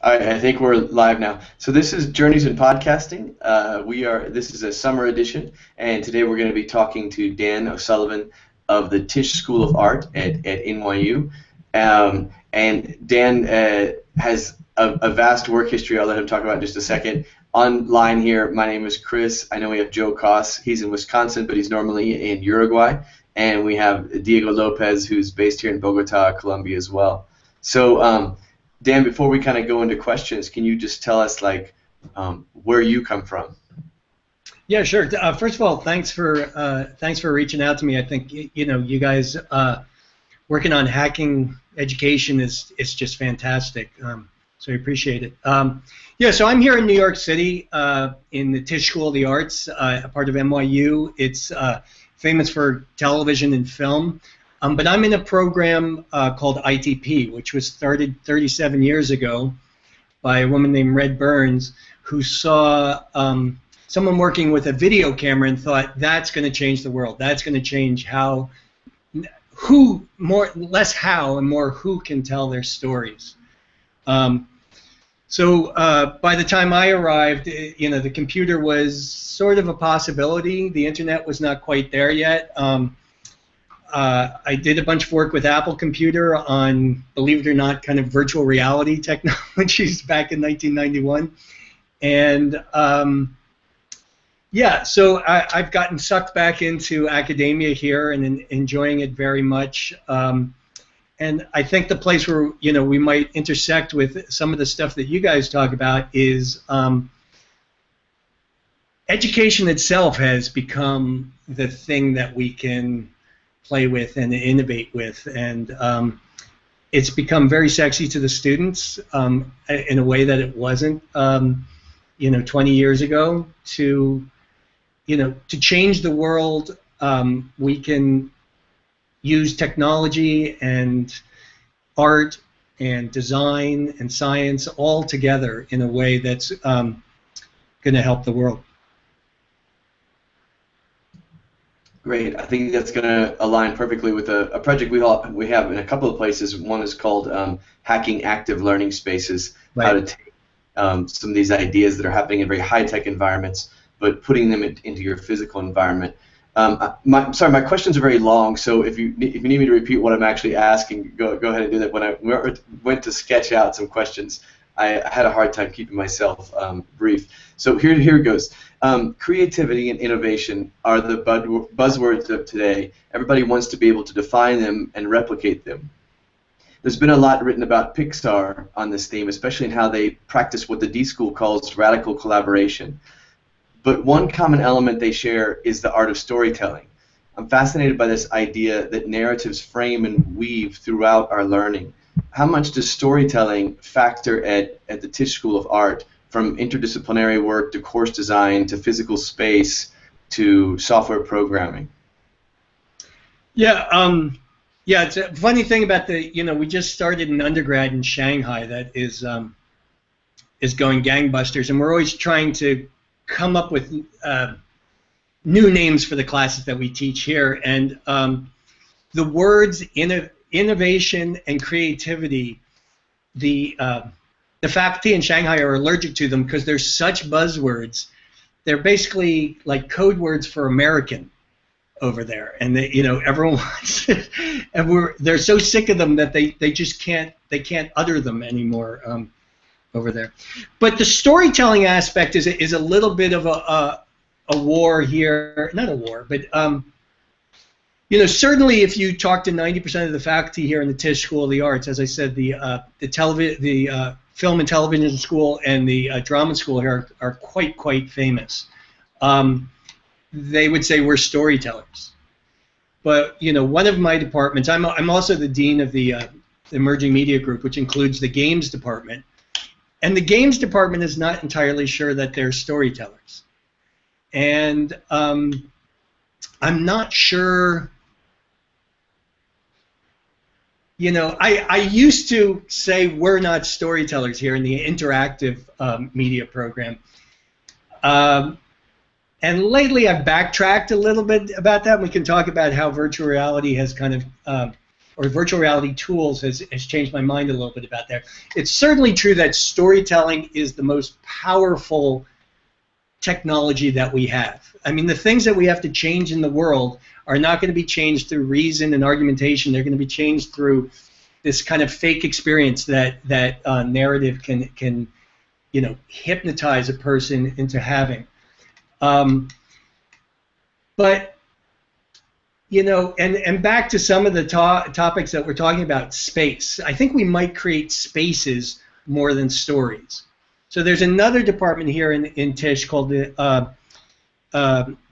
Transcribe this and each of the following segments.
All right, I think we're live now. So this is Journeys in Podcasting. This is a summer edition, and today we're going to be talking to Dan O'Sullivan of the Tisch School of Art at NYU. And Dan has a vast work history I'll let him talk about in just a second. Online here, my name is Chris. I know we have Joe Koss. He's in Wisconsin, but he's normally in Uruguay. And we have Diego Lopez, who's based here in Bogota, Colombia as well. So Dan, before we kind of go into questions, can you just tell us where you come from? Yeah, sure. First of all, thanks for reaching out to me. I think you guys working on hacking education is just fantastic. So I appreciate it. Yeah, so I'm here in New York City in the Tisch School of the Arts, a part of NYU. It's famous for television and film. But I'm in a program called ITP, which was started 37 years ago by a woman named Red Burns, who saw someone working with a video camera and thought, that's going to change the world. That's going to change less how and more who can tell their stories. So by the time I arrived, the computer was sort of a possibility. The internet was not quite there yet. I did a bunch of work with Apple Computer on, believe it or not, kind of virtual reality technologies back in 1991. And yeah, so I've gotten sucked back into academia here and enjoying it very much. And I think the place where we might intersect with some of the stuff that you guys talk about is education itself has become the thing that we can play with and innovate with, and it's become very sexy to the students in a way that it wasn't 20 years ago. To change the world, we can use technology and art and design and science all together in a way that's going to help the world. Great. I think that's going to align perfectly with a project we have in a couple of places. One is called Hacking Active Learning Spaces, right. How to take some of these ideas that are happening in very high-tech environments, but putting them into your physical environment. Sorry, my questions are very long, so if you need me to repeat what I'm actually asking, go ahead and do that. When I went to sketch out some questions, I had a hard time keeping myself brief. So here it goes. Creativity and innovation are the buzzwords of today. Everybody wants to be able to define them and replicate them. There's been a lot written about Pixar on this theme, especially in how they practice what the D School calls radical collaboration. But one common element they share is the art of storytelling. I'm fascinated by this idea that narratives frame and weave throughout our learning. How much does storytelling factor at the Tisch School of Art, from interdisciplinary work to course design to physical space to software programming? Yeah, it's a funny thing about we just started an undergrad in Shanghai that is going gangbusters, and we're always trying to come up with new names for the classes that we teach here, and the words innovation and creativity, the faculty in Shanghai are allergic to them because they're such buzzwords. They're basically like code words for American over there, and everyone wants it, and they're so sick of them that they just can't utter them anymore over there. But the storytelling aspect is a little bit of a war here, not a war, but certainly if you talk to 90% of the faculty here in the Tisch School of the Arts, as I said, the film and television school and the drama school here are quite famous. They would say we're storytellers. But one of my departments, I'm also the dean of the emerging media group, which includes the games department. And the games department is not entirely sure that they're storytellers. And I'm not sure. I used to say we're not storytellers here in the interactive media program. And lately I've backtracked a little bit about that. We can talk about how virtual reality has kind of or virtual reality tools has changed my mind a little bit about that. It's certainly true that storytelling is the most powerful technology that we have. I mean, the things that we have to change in the world are not going to be changed through reason and argumentation. They're going to be changed through this kind of fake experience that narrative can hypnotize a person into having. But and back to some of the topics that we're talking about, space. I think we might create spaces more than stories. So there's another department here in Tisch called the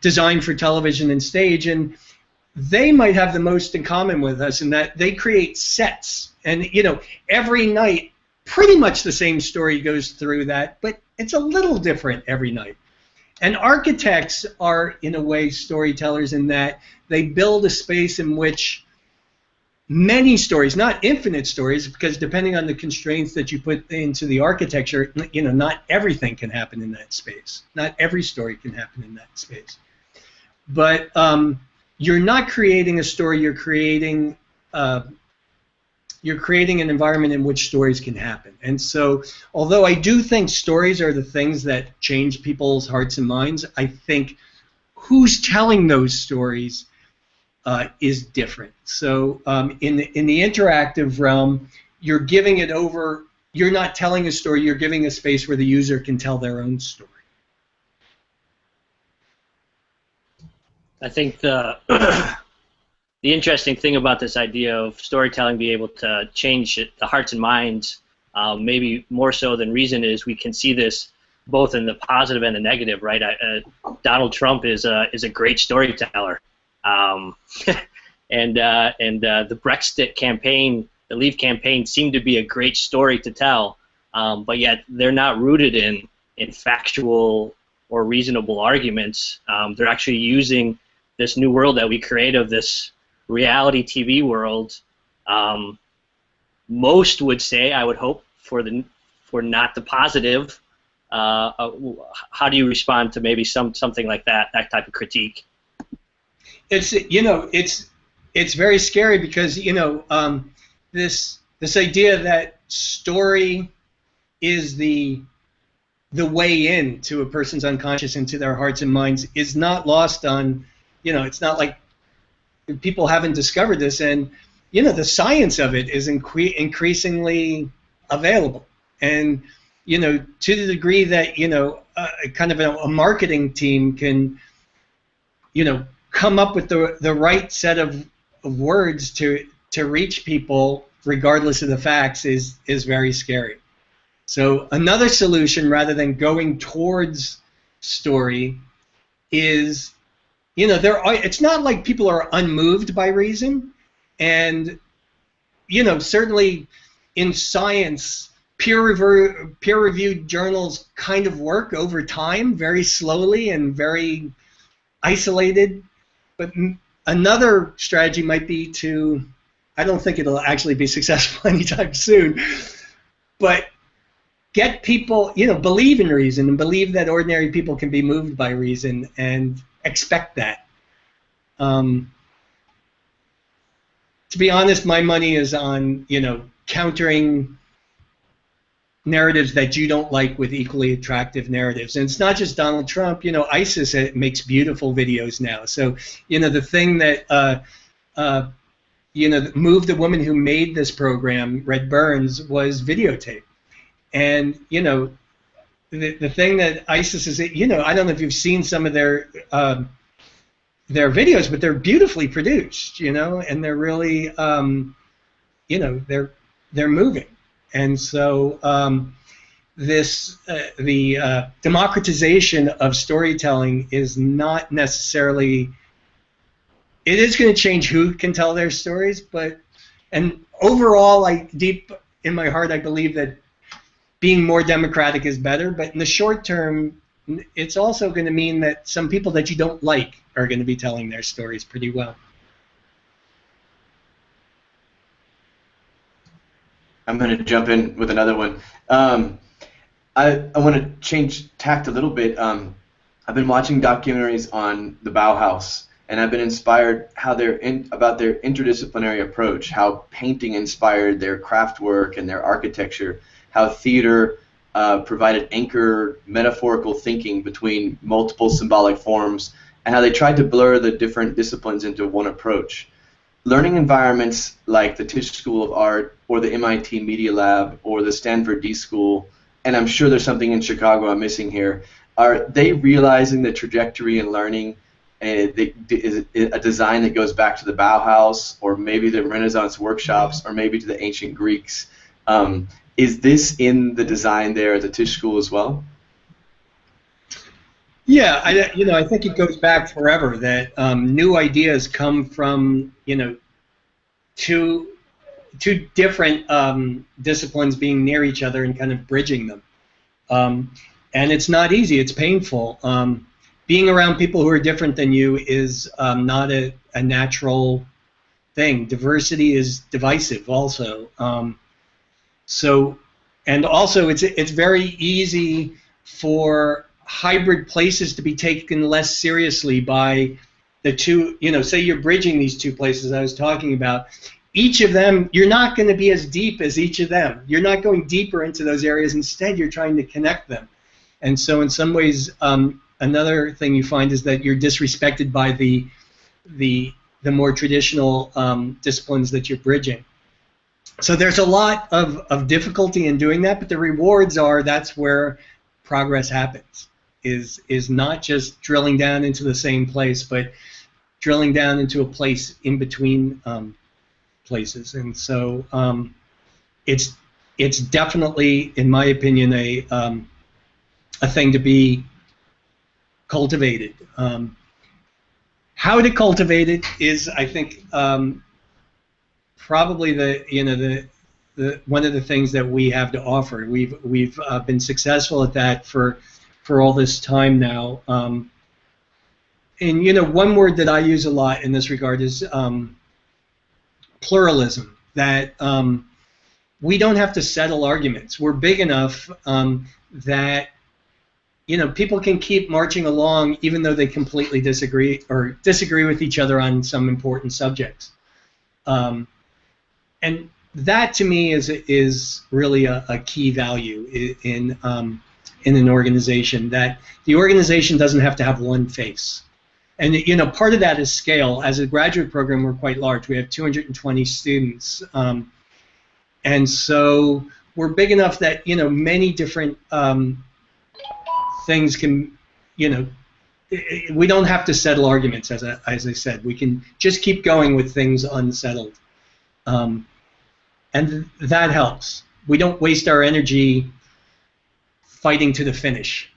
Design for Television and Stage, and they might have the most in common with us in that they create sets. And every night, pretty much the same story goes through that, but it's a little different every night. And architects are, in a way, storytellers in that they build a space in which many stories, not infinite stories, because depending on the constraints that you put into the architecture, not everything can happen in that space. Not every story can happen in that space. But you're not creating a story. You're creating an environment in which stories can happen. And so, although I do think stories are the things that change people's hearts and minds, I think who's telling those stories is different. So in the interactive realm, you're giving it over. You're not telling a story. You're giving a space where the user can tell their own story. I think the interesting thing about this idea of storytelling being able to change the hearts and minds, maybe more so than reason, is we can see this both in the positive and the negative, right? Donald Trump is a great storyteller, and the Brexit campaign, the Leave campaign, seemed to be a great story to tell, but yet they're not rooted in factual or reasonable arguments. They're actually using this new world that we create of this reality TV world. Most would say, I would hope, for not the positive. How do you respond to maybe something like that type of critique? It's it's very scary because this idea that story is the way in to a person's unconscious, into their hearts and minds, is not lost on, it's not like people haven't discovered this, and the science of it is increasingly available, and to the degree that kind of a marketing team can come up with the right set of words to reach people regardless of the facts is very scary. So another solution, rather than going towards story, is it's not like people are unmoved by reason, and certainly in science, peer-reviewed journals kind of work over time, very slowly and very isolated. But another strategy might be to, I don't think it'll actually be successful anytime soon, but get people, believe in reason and believe that ordinary people can be moved by reason and expect that. To be honest, my money is on, countering narratives that you don't like with equally attractive narratives. And it's not just Donald Trump. ISIS makes beautiful videos now. So, the thing that, moved the woman who made this program, Red Burns, was videotape. And, the thing that ISIS is, I don't know if you've seen some of their videos, but they're beautifully produced, and they're really, they're moving. And so the democratization of storytelling is not necessarily, it is going to change who can tell their stories, and overall, deep in my heart, I believe that being more democratic is better, but in the short term, it's also going to mean that some people that you don't like are going to be telling their stories pretty well. I'm going to jump in with another one. I want to change tact a little bit. I've been watching documentaries on the Bauhaus and I've been inspired how about their interdisciplinary approach, how painting inspired their craft work and their architecture, how theater provided anchor metaphorical thinking between multiple symbolic forms, and how they tried to blur the different disciplines into one approach. Learning environments like the Tisch School of Art or the MIT Media Lab or the Stanford D School, and I'm sure there's something in Chicago I'm missing here, are they realizing the trajectory in learning is a design that goes back to the Bauhaus or maybe the Renaissance workshops or maybe to the ancient Greeks? Is this in the design there at the Tisch School as well? Yeah, I think it goes back forever that new ideas come from, two different disciplines being near each other and kind of bridging them. And it's not easy. It's painful. Being around people who are different than you is not a natural thing. Diversity is divisive also. And also it's very easy for hybrid places to be taken less seriously by the two, say you're bridging these two places I was talking about. Each of them, you're not going to be as deep as each of them. You're not going deeper into those areas. Instead, you're trying to connect them. And so in some ways, another thing you find is that you're disrespected by the more traditional disciplines that you're bridging. So there's a lot of difficulty in doing that, but the rewards are that's where progress happens, is not just drilling down into the same place, but drilling down into a place in between places. And so it's definitely, in my opinion, a thing to be cultivated. How to cultivate it is, I think, probably the one of the things that we have to offer. We've been successful at that for all this time now. And one word that I use a lot in this regard is pluralism. That we don't have to settle arguments. We're big enough that people can keep marching along even though they completely disagree with each other on some important subjects. And that to me is really a key value in an organization, that the organization doesn't have to have one face. And part of that is scale. As a graduate program, we're quite large. We have 220 students, and so we're big enough that many different things can, we don't have to settle arguments. As I said, we can just keep going with things unsettled, and that helps. We don't waste our energy fighting to the finish.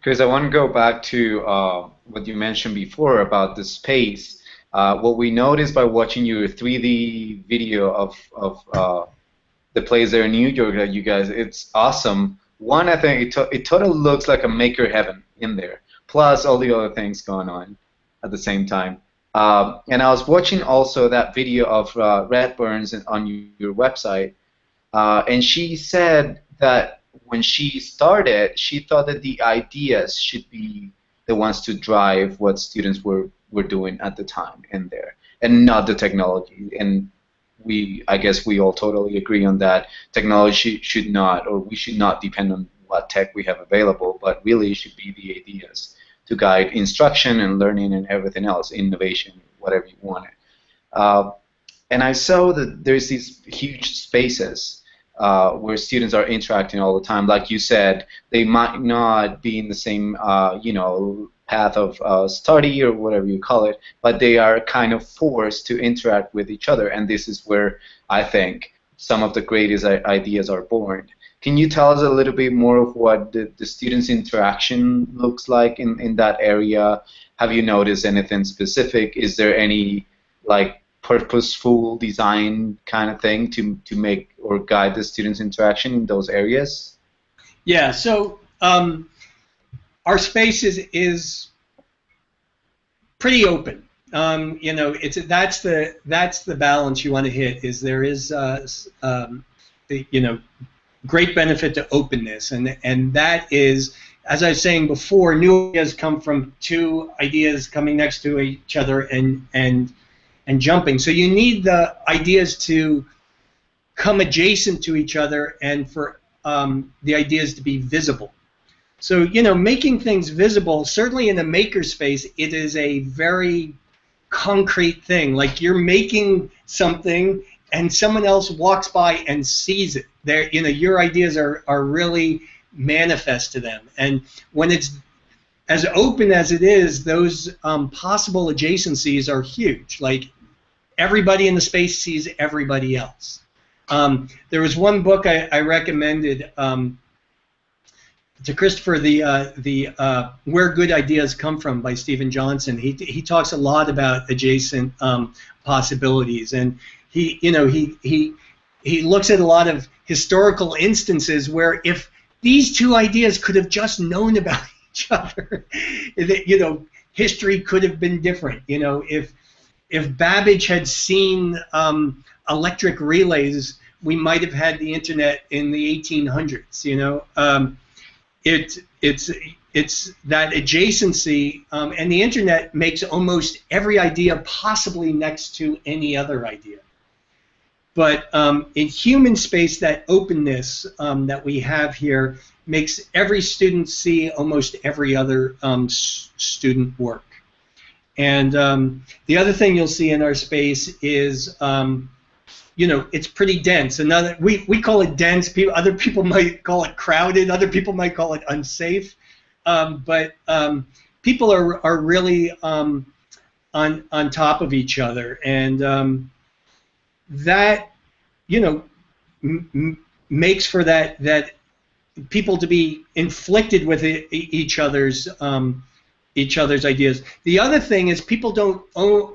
Chris, I want to go back to what you mentioned before about the space. What we noticed by watching your 3D video of the place there in New York that you guys, it's awesome. One, I think it totally looks like a maker heaven in there, plus all the other things going on at the same time. And I was watching also that video of Red Burns on your website, and she said that when she started, she thought that the ideas should be the ones to drive what students were doing at the time in there, and not the technology. And I guess we all totally agree on that. Technology should not, or we should not depend on what tech we have available, but really it should be the ideas to guide instruction and learning and everything else, innovation, whatever you want it. And I saw that there's these huge spaces where students are interacting all the time. Like you said, they might not be in the same, path of study or whatever you call it, but they are kind of forced to interact with each other. And this is where I think some of the greatest ideas are born. Can you tell us a little bit more of what the students' interaction looks like in that area? Have you noticed anything specific? Is there any purposeful design kind of thing to make or guide the students' interaction in those areas? Yeah, so our space is pretty open. That's the balance you want to hit. Is there is great benefit to openness, and that is, as I was saying before, new ideas come from two ideas coming next to each other and jumping. So you need the ideas to come adjacent to each other and for the ideas to be visible. So, making things visible, certainly in the makerspace, it is a very concrete thing. Like you're making something and someone else walks by and sees it. Your ideas are really manifest to them. And when it's as open as it is, those possible adjacencies are huge. Like everybody in the space sees everybody else. There was one book I recommended to Christopher, the Where Good Ideas Come From by Stephen Johnson. He talks a lot about adjacent possibilities, and he looks at a lot of historical instances where if these two ideas could have just known about each other, history could have been different. If Babbage had seen electric relays, we might have had the internet in the 1800s. It's that adjacency, and the internet makes almost every idea possibly next to any other idea. But in human space, that openness that we have here makes every student see almost every other student work. And the other thing you'll see in our space is it's pretty dense. We call it dense. Other people might call it crowded. Other people might call it unsafe. But people are really on top of each other, and that makes for that people to be inflicted with each other's ideas. The other thing is people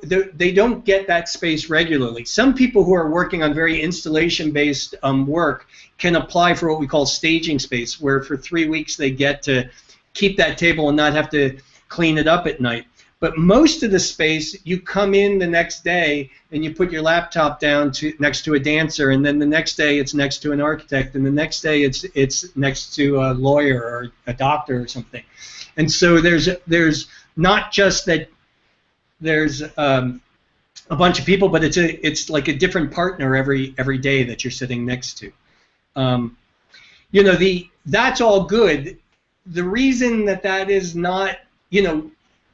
they don't get that space regularly. Some people who are working on very installation-based work can apply for what we call staging space, where for 3 weeks they get to keep that table and not have to clean it up at night. But most of the space, you come in the next day and you put your laptop down next to a dancer, and then the next day it's next to an architect, and the next day it's next to a lawyer or a doctor or something. And so there's not just that there's a bunch of people, but it's like a different partner every day that you're sitting next to. That's all good. The reason that is not,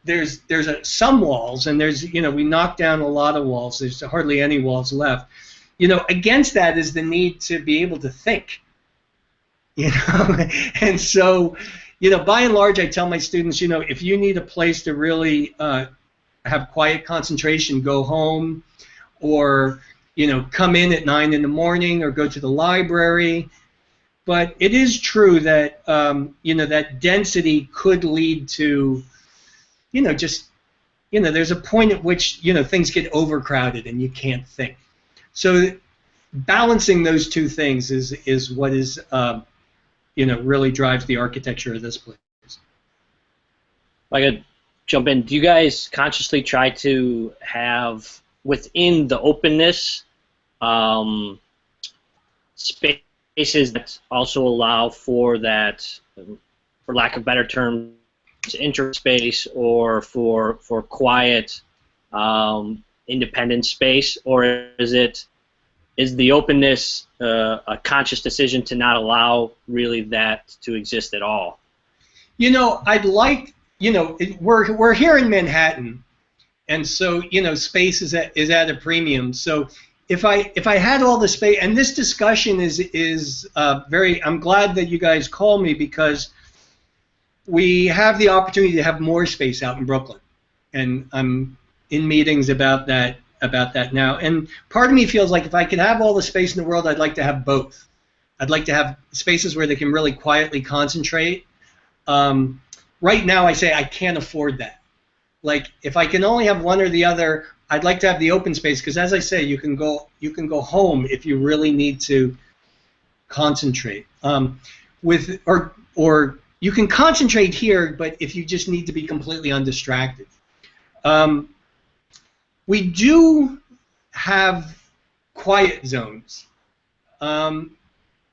there's some walls, and we knocked down a lot of walls. There's hardly any walls left. Against that is the need to be able to think. And so. By and large, I tell my students, if you need a place to really have quiet concentration, go home, or come in at 9 in the morning, or go to the library. But it is true that that density could lead to, there's a point at which things get overcrowded and you can't think. So balancing those two things is what is really drives the architecture of this place. I could jump in. Do you guys consciously try to have within the openness spaces that also allow for that, for lack of better terms, introvert space, or for quiet, independent space, or is the openness a conscious decision to not allow really that to exist at all? I'd like, we're here in Manhattan, and so space is at a premium. So if I had all the space, and this discussion is very, I'm glad that you guys called me, because we have the opportunity to have more space out in Brooklyn, and I'm in meetings about that now. And part of me feels like if I could have all the space in the world, I'd like to have both. I'd like to have spaces where they can really quietly concentrate. Right now, I say I can't afford that. Like, if I can only have one or the other, I'd like to have the open space, because as I say, you can go home if you really need to concentrate. Or you can concentrate here, but if you just need to be completely undistracted. We do have quiet zones.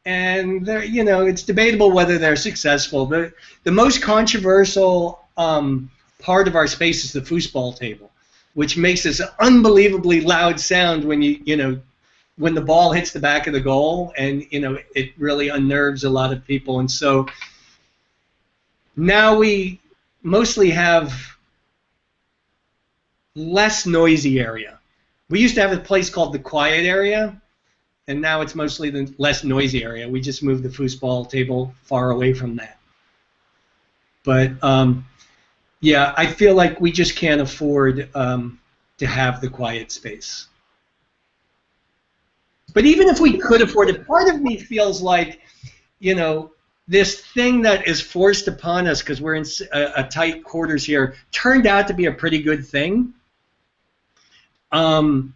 and they're, it's debatable whether they're successful. But the most controversial part of our space is the foosball table, which makes this unbelievably loud sound when when the ball hits the back of the goal, and it really unnerves a lot of people. And so now we mostly have less noisy area. We used to have a place called the quiet area, and now it's mostly the less noisy area. We just moved the foosball table far away from that. But yeah, I feel like we just can't afford to have the quiet space. But even if we could afford it, part of me feels like, this thing that is forced upon us because we're in a tight quarters here turned out to be a pretty good thing. And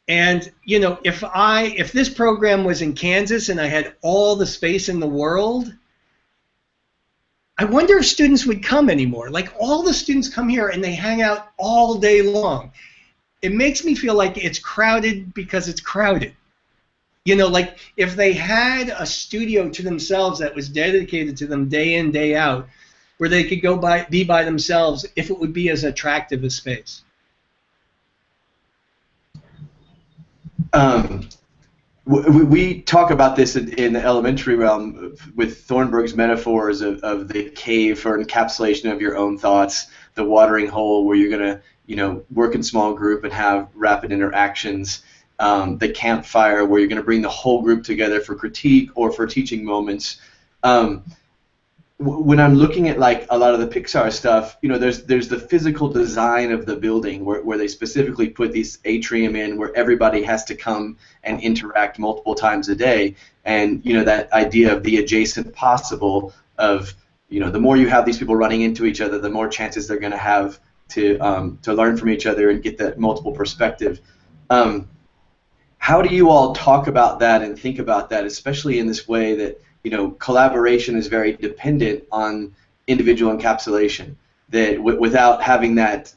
if this program was in Kansas and I had all the space in the world, I wonder if students would come anymore. Like, all the students come here and they hang out all day long. It makes me feel like it's crowded because it's crowded. Like if they had a studio to themselves that was dedicated to them day in, day out, where they could be by themselves, if it would be as attractive a space. We talk about this in the elementary realm with Thornburg's metaphors of the cave for encapsulation of your own thoughts, the watering hole where you're going to work in small group and have rapid interactions, the campfire where you're going to bring the whole group together for critique or for teaching moments. When I'm looking at like a lot of the Pixar stuff, there's the physical design of the building where they specifically put this atrium in where everybody has to come and interact multiple times a day, and that idea of the adjacent possible of the more you have these people running into each other, the more chances they're going to have to learn from each other and get that multiple perspective. How do you all talk about that and think about that, especially in this way that collaboration is very dependent on individual encapsulation, that without having that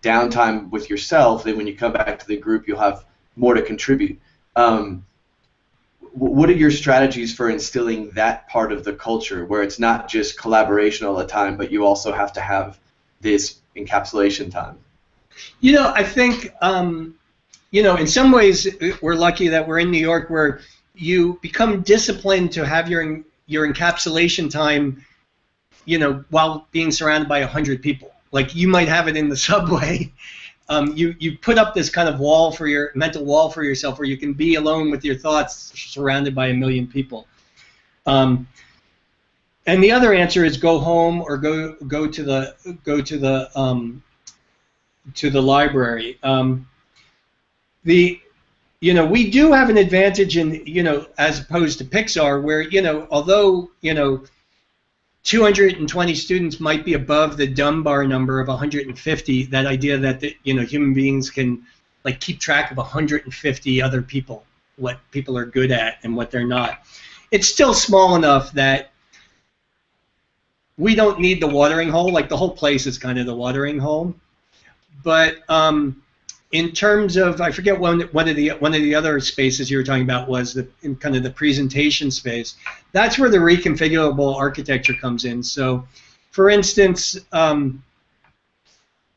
downtime with yourself, then when you come back to the group you'll have more to contribute. What are your strategies for instilling that part of the culture where it's not just collaboration all the time, but you also have to have this encapsulation time? I think in some ways we're lucky that we're in New York, where you become disciplined to have your encapsulation time, while being surrounded by 100 people. Like, you might have it in the subway. You put up this kind of mental wall for yourself, where you can be alone with your thoughts, surrounded by 1 million people. And the other answer is go home or go to the library. We do have an advantage in, as opposed to Pixar, where, although, 220 students might be above the Dunbar number of 150, that idea that, human beings can, like, keep track of 150 other people, what people are good at and what they're not. It's still small enough that we don't need the watering hole. Like, the whole place is kind of the watering hole. But, in terms of, I forget one of the other spaces you were talking about was in kind of the presentation space. That's where the reconfigurable architecture comes in. So, for instance, that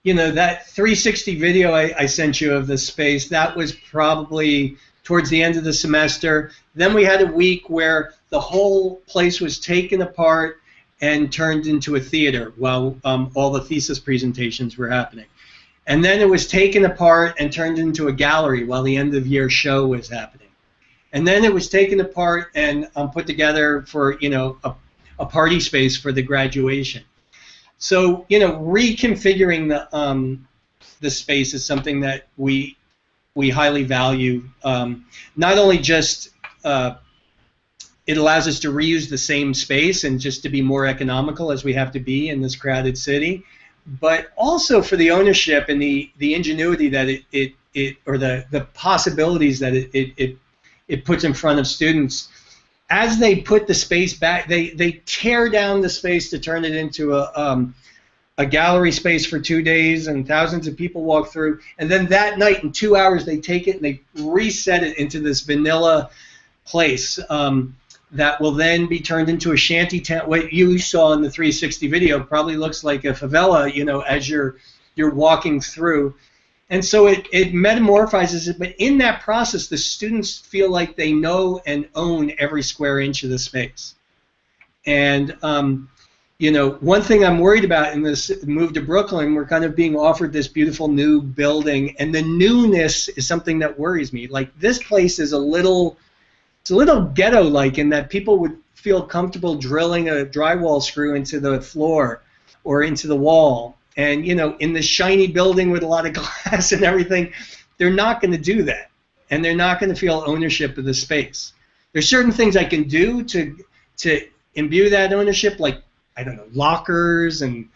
360 video I sent you of the space, that was probably towards the end of the semester. Then we had a week where the whole place was taken apart and turned into a theater while all the thesis presentations were happening. And then it was taken apart and turned into a gallery while the end of year show was happening. And then it was taken apart and put together for a party space for the graduation. So reconfiguring the space is something that we highly value. Not only just it allows us to reuse the same space and just to be more economical as we have to be in this crowded city, but also for the ownership and the ingenuity that the possibilities that it puts in front of students. As they put the space back, they tear down the space to turn it into a gallery space for 2 days, and thousands of people walk through. And then that night, in 2 hours, they take it and they reset it into this vanilla, place that will then be turned into a shanty town. What you saw in the 360 video probably looks like a favela, you know, as you're walking through. And so it metamorphizes it, but in that process, the students feel like they know and own every square inch of the space. And, you know, one thing I'm worried about in this move to Brooklyn, we're kind of being offered this beautiful new building, and the newness is something that worries me. Like, this place is it's a little ghetto-like in that people would feel comfortable drilling a drywall screw into the floor or into the wall. And, you know, in the shiny building with a lot of glass and everything, they're not going to do that. And they're not going to feel ownership of the space. There's certain things I can do to imbue that ownership, like, I don't know, lockers and,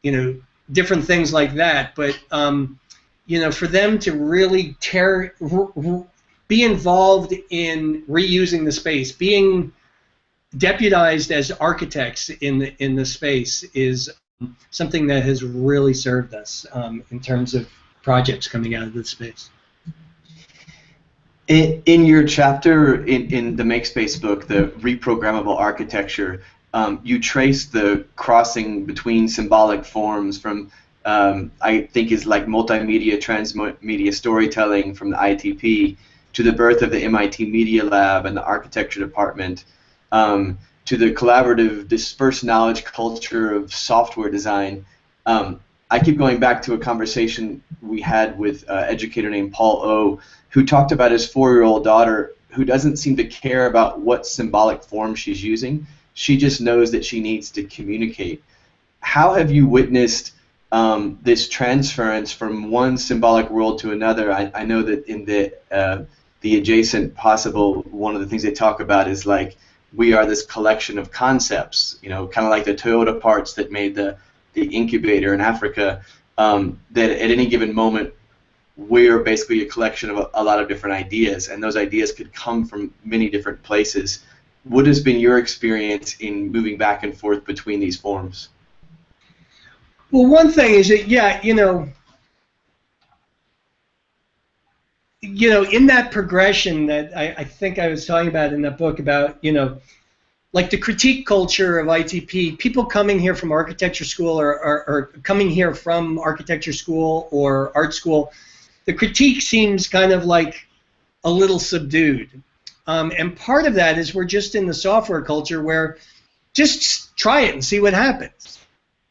you know, different things like that. But, you know, for them to really be involved in reusing the space, being deputized as architects in the space is something that has really served us in terms of projects coming out of this space. In your chapter in the MakeSpace book, the Reprogrammable Architecture, you trace the crossing between symbolic forms from, I think is like multimedia, transmedia storytelling from the ITP, to the birth of the MIT Media Lab and the architecture department, to the collaborative dispersed knowledge culture of software design. I keep going back to a conversation we had with an educator named Paul O, who talked about his 4-year-old daughter who doesn't seem to care about what symbolic form she's using. She just knows that she needs to communicate. How have you witnessed this transference from one symbolic world to another? I know that in the adjacent possible, one of the things they talk about is like, we are this collection of concepts, you know, kind of like the Toyota parts that made the incubator in Africa, that at any given moment we're basically a collection of a lot of different ideas, and those ideas could come from many different places. What has been your experience in moving back and forth between these forms? Well, one thing is that, yeah, you know, in that progression that I think I was talking about in that book about, you know, like the critique culture of ITP, people coming here from architecture school or coming here from architecture school or art school, the critique seems kind of like a little subdued. And part of that is we're just in the software culture where just try it and see what happens.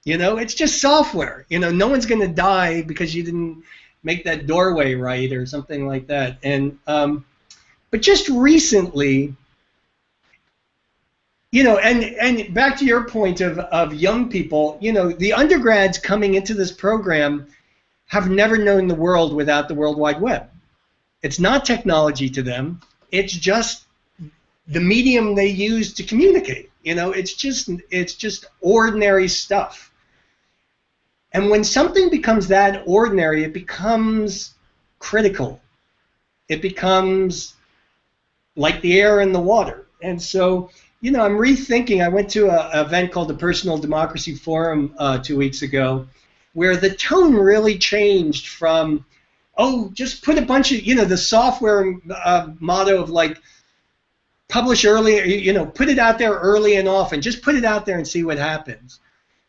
You know, it's just software. You know, no one's going to die because you didn't make that doorway right or something like that. And but just recently, you know, and back to your point of young people, you know, the undergrads coming into this program have never known the world without the World Wide Web. It's not technology to them. It's just the medium they use to communicate. You know, it's just ordinary stuff. And when something becomes that ordinary, it becomes critical. It becomes like the air and the water. And so, you know, I'm rethinking. I went to an event called the Personal Democracy Forum 2 weeks ago, where the tone really changed from, oh, just put a bunch of, you know, the software motto of like, publish early, you know, put it out there early and often, just put it out there and see what happens,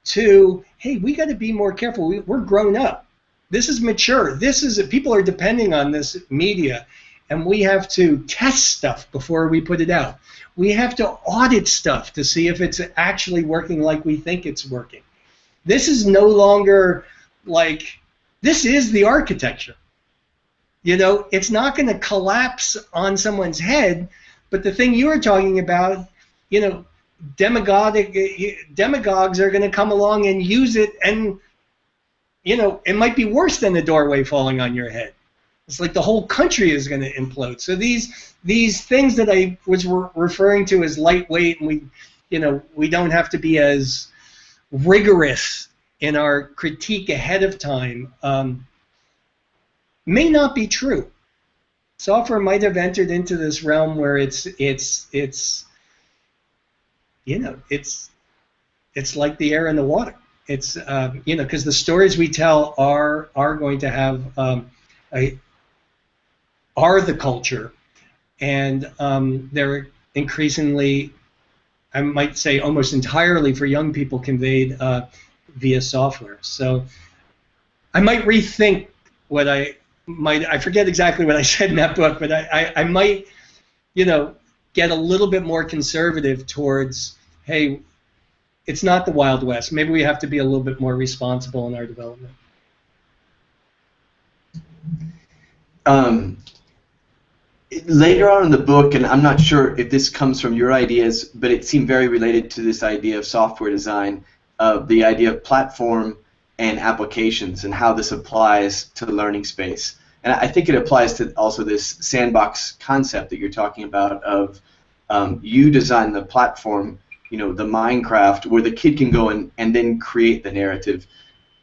to, hey, we got to be more careful. We're grown up. This is mature. This is, people are depending on this media, and we have to test stuff before we put it out. We have to audit stuff to see if it's actually working like we think it's working. This is no longer like, this is the architecture. You know, it's not going to collapse on someone's head, but the thing you were talking about, you know, demagogues are going to come along and use it, and, you know, it might be worse than the doorway falling on your head. It's like the whole country is going to implode. So these things that I was referring to as lightweight, and we don't have to be as rigorous in our critique ahead of time, may not be true. Software might have entered into this realm where it's you know, it's like the air and the water. It's you know, because the stories we tell are going to have are the culture, and they're increasingly, I might say almost entirely for young people, conveyed via software. So I might rethink what I forget exactly what I said in that book, but I might, get a little bit more conservative towards, hey, it's not the Wild West. Maybe we have to be a little bit more responsible in our development. Later on in the book, and I'm not sure if this comes from your ideas, but it seemed very related to this idea of software design, the idea of platform and applications and how this applies to the learning space. And I think it applies to also this sandbox concept that you're talking about of you design the platform, the Minecraft, where the kid can go and then create the narrative.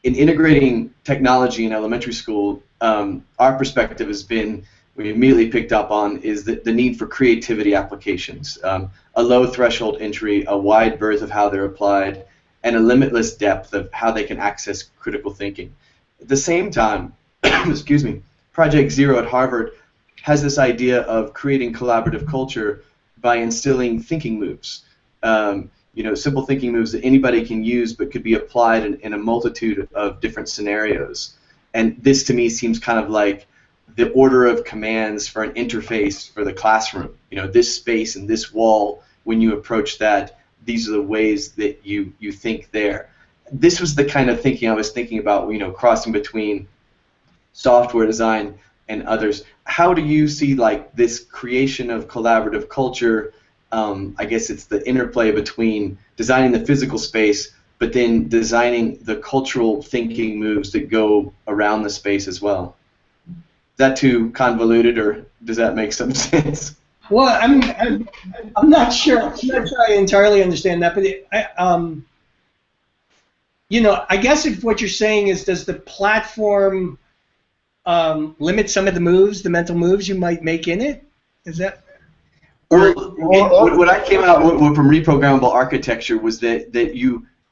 In integrating technology in elementary school, our perspective has been, we immediately picked up on, is the need for creativity applications, a low threshold entry, a wide berth of how they're applied, and a limitless depth of how they can access critical thinking. At the same time, excuse me, Project Zero at Harvard has this idea of creating collaborative culture by instilling thinking moves. Simple thinking moves that anybody can use but could be applied in a multitude of different scenarios. And this to me seems kind of like the order of commands for an interface for the classroom. This space and this wall, when you approach that, these are the ways that you think there. This was the kind of thinking I was thinking about, crossing between software design and others. How do you see this creation of collaborative culture? I guess it's the interplay between designing the physical space, but then designing the cultural thinking moves that go around the space as well. Is that too convoluted, or does that make some sense? Well, I'm not sure. I'm not sure I entirely understand that, but I guess if what you're saying is, does the platform limit some of the moves, the mental moves you might make in it? Is that? What I came out with from reprogrammable architecture was that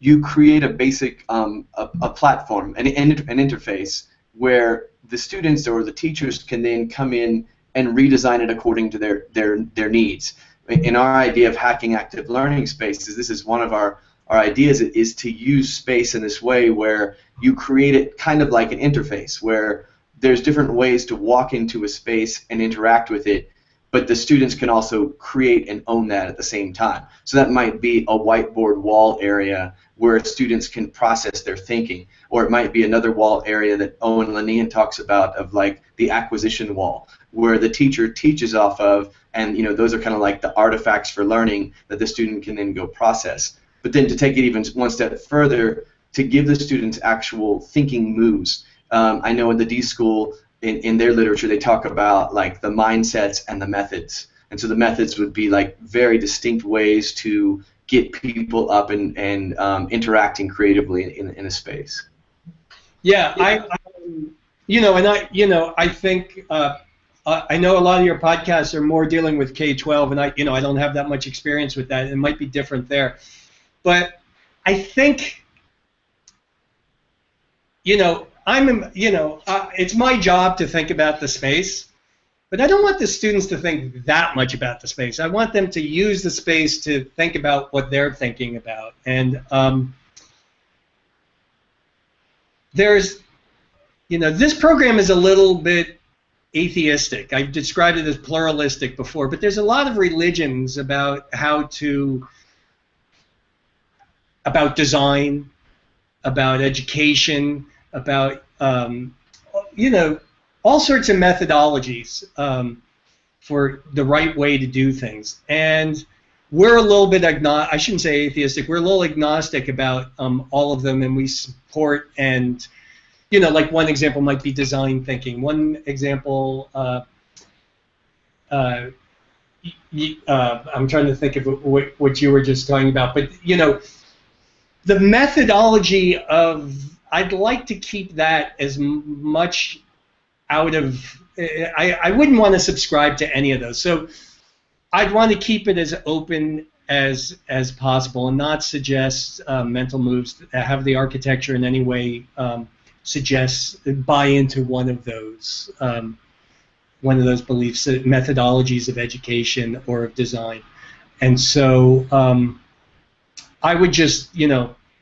you create a basic a platform, an interface where the students or the teachers can then come in and redesign it according to their needs. In our idea of hacking active learning spaces, this is one of our ideas, is to use space in this way where you create it kind of like an interface where there's different ways to walk into a space and interact with it, but the students can also create and own that at the same time. So that might be a whiteboard wall area where students can process their thinking, or it might be another wall area that Owen Lanian talks about, of the acquisition wall, where the teacher teaches off of, and those are kind of like the artifacts for learning that the student can then go process. But then to take it even one step further, to give the students actual thinking moves. I know in the D School, in their literature, they talk about the mindsets and the methods. And so the methods would be very distinct ways to get people up and interacting creatively in a space. Yeah, I think I know a lot of your podcasts are more dealing with K-12, and I don't have that much experience with that. It might be different there, but I think it's my job to think about the space, but I don't want the students to think that much about the space. I want them to use the space to think about what they're thinking about. And there's, this program is a little bit atheistic. I've described it as pluralistic before, but there's a lot of religions about about design, about education, about all sorts of methodologies for the right way to do things. And we're a little bit I shouldn't say atheistic. We're a little agnostic about all of them, and we support and one example might be design thinking. One example, I'm trying to think of what you were just talking about, but the methodology of, I'd like to keep that as much out of, I wouldn't want to subscribe to any of those. So I'd want to keep it as open as possible and not suggest mental moves that have the architecture in any way buy into one of those. one of those beliefs, methodologies of education or of design. And so I would just,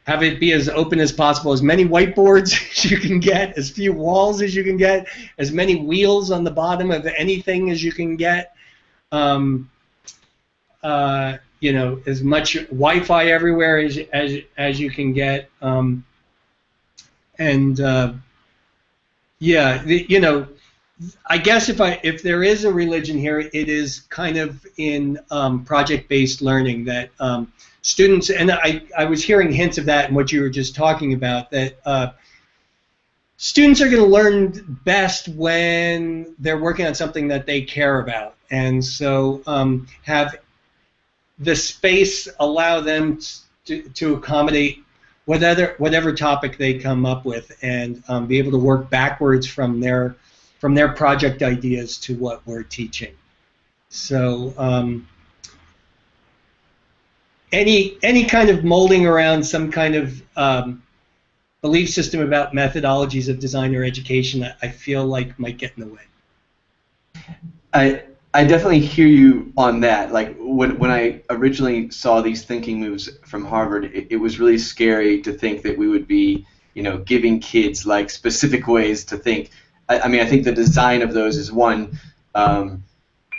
have it be as open as possible, as many whiteboards as you can get, as few walls as you can get, as many wheels on the bottom of anything as you can get, as much Wi-Fi everywhere as you can get, I guess if there is a religion here, it is kind of in project-based learning that students, and I was hearing hints of that in what you were just talking about, that students are going to learn best when they're working on something that they care about, and so have the space allow them to accommodate whatever topic they come up with, and be able to work backwards from their project ideas to what we're teaching. So any kind of molding around some kind of belief system about methodologies of design or education, I feel like might get in the way. I definitely hear you on that. Like when I originally saw these thinking moves from Harvard, it was really scary to think that we would be, giving kids like specific ways to think. I mean, I think the design of those is one.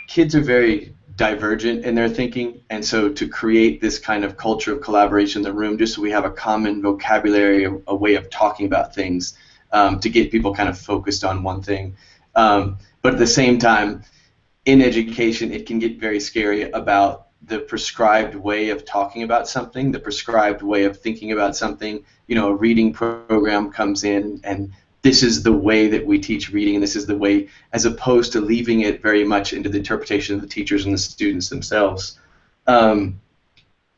Kids are very divergent in their thinking, and so to create this kind of culture of collaboration in the room, just so we have a common vocabulary, a way of talking about things, to get people kind of focused on one thing. But at the same time, in education, it can get very scary about the prescribed way of talking about something, the prescribed way of thinking about something. A reading program comes in, and this is the way that we teach reading, and this is the way, as opposed to leaving it very much into the interpretation of the teachers and the students themselves. I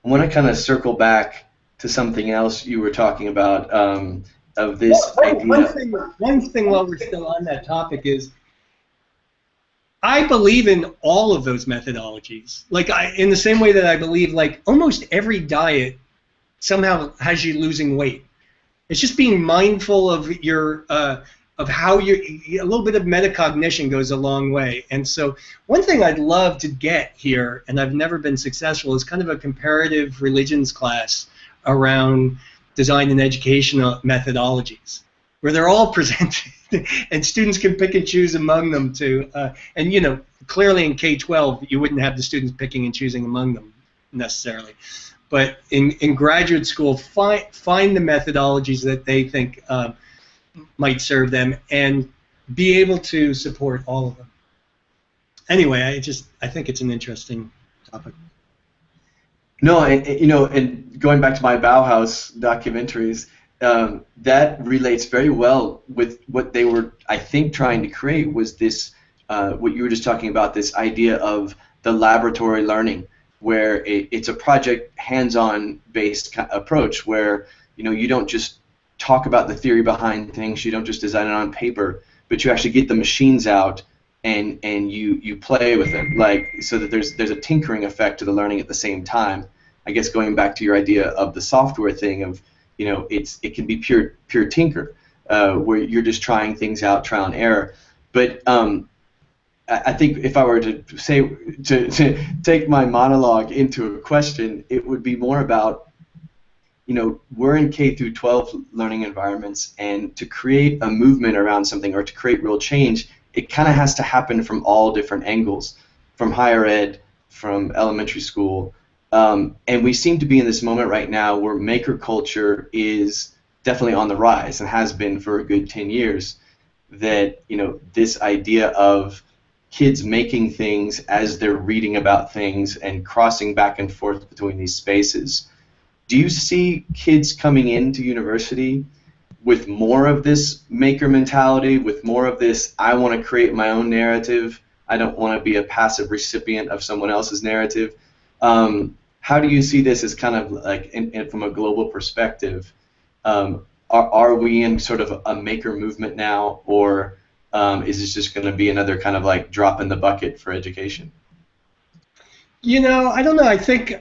want to kind of circle back to something else you were talking about, of this idea. One thing while we're still on that topic is, I believe in all of those methodologies. Like in the same way that I believe, like almost every diet somehow has you losing weight. It's just being mindful of your of how a little bit of metacognition goes a long way. And so one thing I'd love to get here, and I've never been successful, is kind of a comparative religions class around design and educational methodologies, where they're all presented and students can pick and choose among them too. And clearly in K-12 you wouldn't have the students picking and choosing among them necessarily. But in graduate school, find the methodologies that they think might serve them, and be able to support all of them. Anyway, I think it's an interesting topic. No, and going back to my Bauhaus documentaries, that relates very well with what they were, I think, trying to create, was this, what you were just talking about, this idea of the laboratory learning, where it's a project hands-on based approach, where you don't just talk about the theory behind things, you don't just design it on paper, but you actually get the machines out and you play with them, like, so that there's a tinkering effect to the learning at the same time. I guess going back to your idea of the software thing of, it can be pure tinker, where you're just trying things out, trial and error. But I think if I were to say, to take my monologue into a question, it would be more about, we're in K through 12 learning environments, and to create a movement around something or to create real change, it kind of has to happen from all different angles, from higher ed, from elementary school. And we seem to be in this moment right now where maker culture is definitely on the rise and has been for a good 10 years. That, this idea of kids making things as they're reading about things and crossing back and forth between these spaces. Do you see kids coming into university with more of this maker mentality, with more of this, I want to create my own narrative, I don't want to be a passive recipient of someone else's narrative? How do you see this as kind of like, from a global perspective? Are we in sort of a maker movement now, or is this just going to be another kind of like drop in the bucket for education? I don't know. I think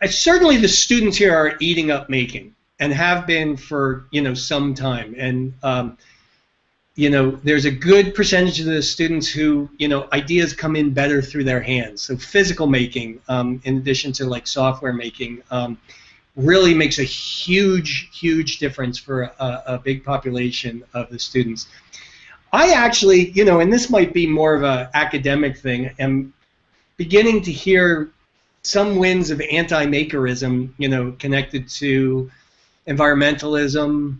certainly the students here are eating up making, and have been for some time. And there's a good percentage of the students who, ideas come in better through their hands. So physical making, in addition to like software making, really makes a huge, huge difference for a big population of the students. I actually, and this might be more of an academic thing, am beginning to hear some winds of anti-makerism, connected to environmentalism.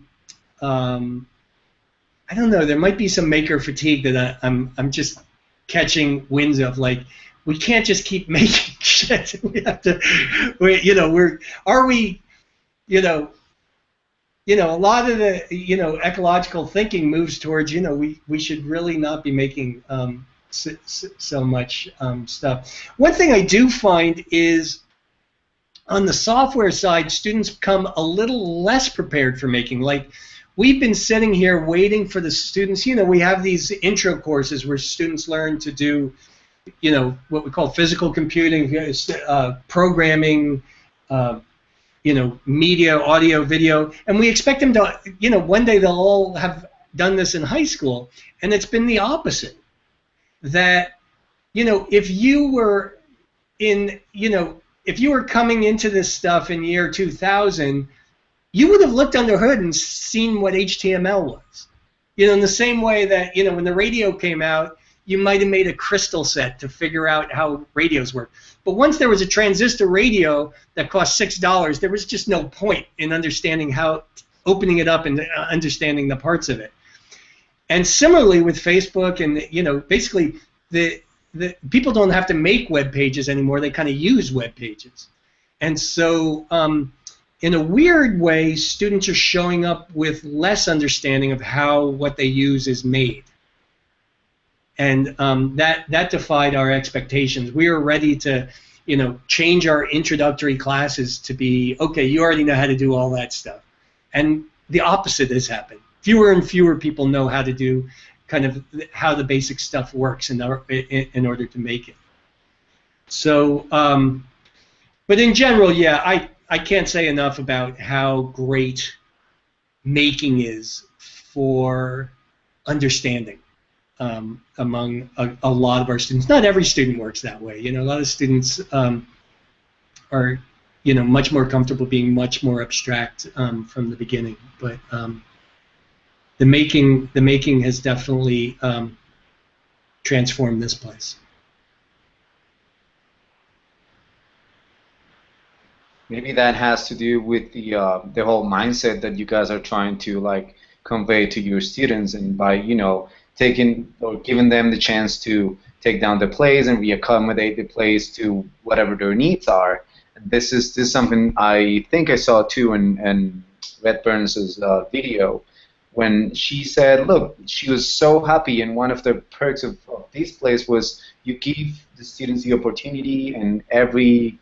I don't know. There might be some maker fatigue that I'm just catching winds of. Like, we can't just keep making shit. We have to, a lot of the, ecological thinking moves towards, we should really not be making so much stuff. One thing I do find is on the software side, students come a little less prepared for making. Like, we've been sitting here waiting for the students. We have these intro courses where students learn to do, what we call physical computing, programming, media, audio, video, and we expect them to, one day they'll all have done this in high school, and it's been the opposite. That, if you were if you were coming into this stuff in year 2000, you would have looked under the hood and seen what HTML was. In the same way that, when the radio came out, you might have made a crystal set to figure out how radios work. But once there was a transistor radio that cost $6, there was just no point in understanding opening it up and understanding the parts of it. And similarly with Facebook and, basically the people don't have to make web pages anymore. They kind of use web pages. And so in a weird way, students are showing up with less understanding of how what they use is made. And that defied our expectations. We were ready to, change our introductory classes to be, okay, you already know how to do all that stuff. And the opposite has happened. Fewer and fewer people know how to do kind of how the basic stuff works in order to make it. So, but in general, yeah, I can't say enough about how great making is for understanding among a lot of our students. Not every student works that way. A lot of students are, much more comfortable being much more abstract from the beginning. But the making has definitely transformed this place. Maybe that has to do with the whole mindset that you guys are trying to like convey to your students, and by taking or giving them the chance to take down the plays and reaccommodate the plays to whatever their needs are. This is something I think I saw too in Red Burns' video, when she said, look, she was so happy, and one of the perks of these plays was you give the students the opportunity and every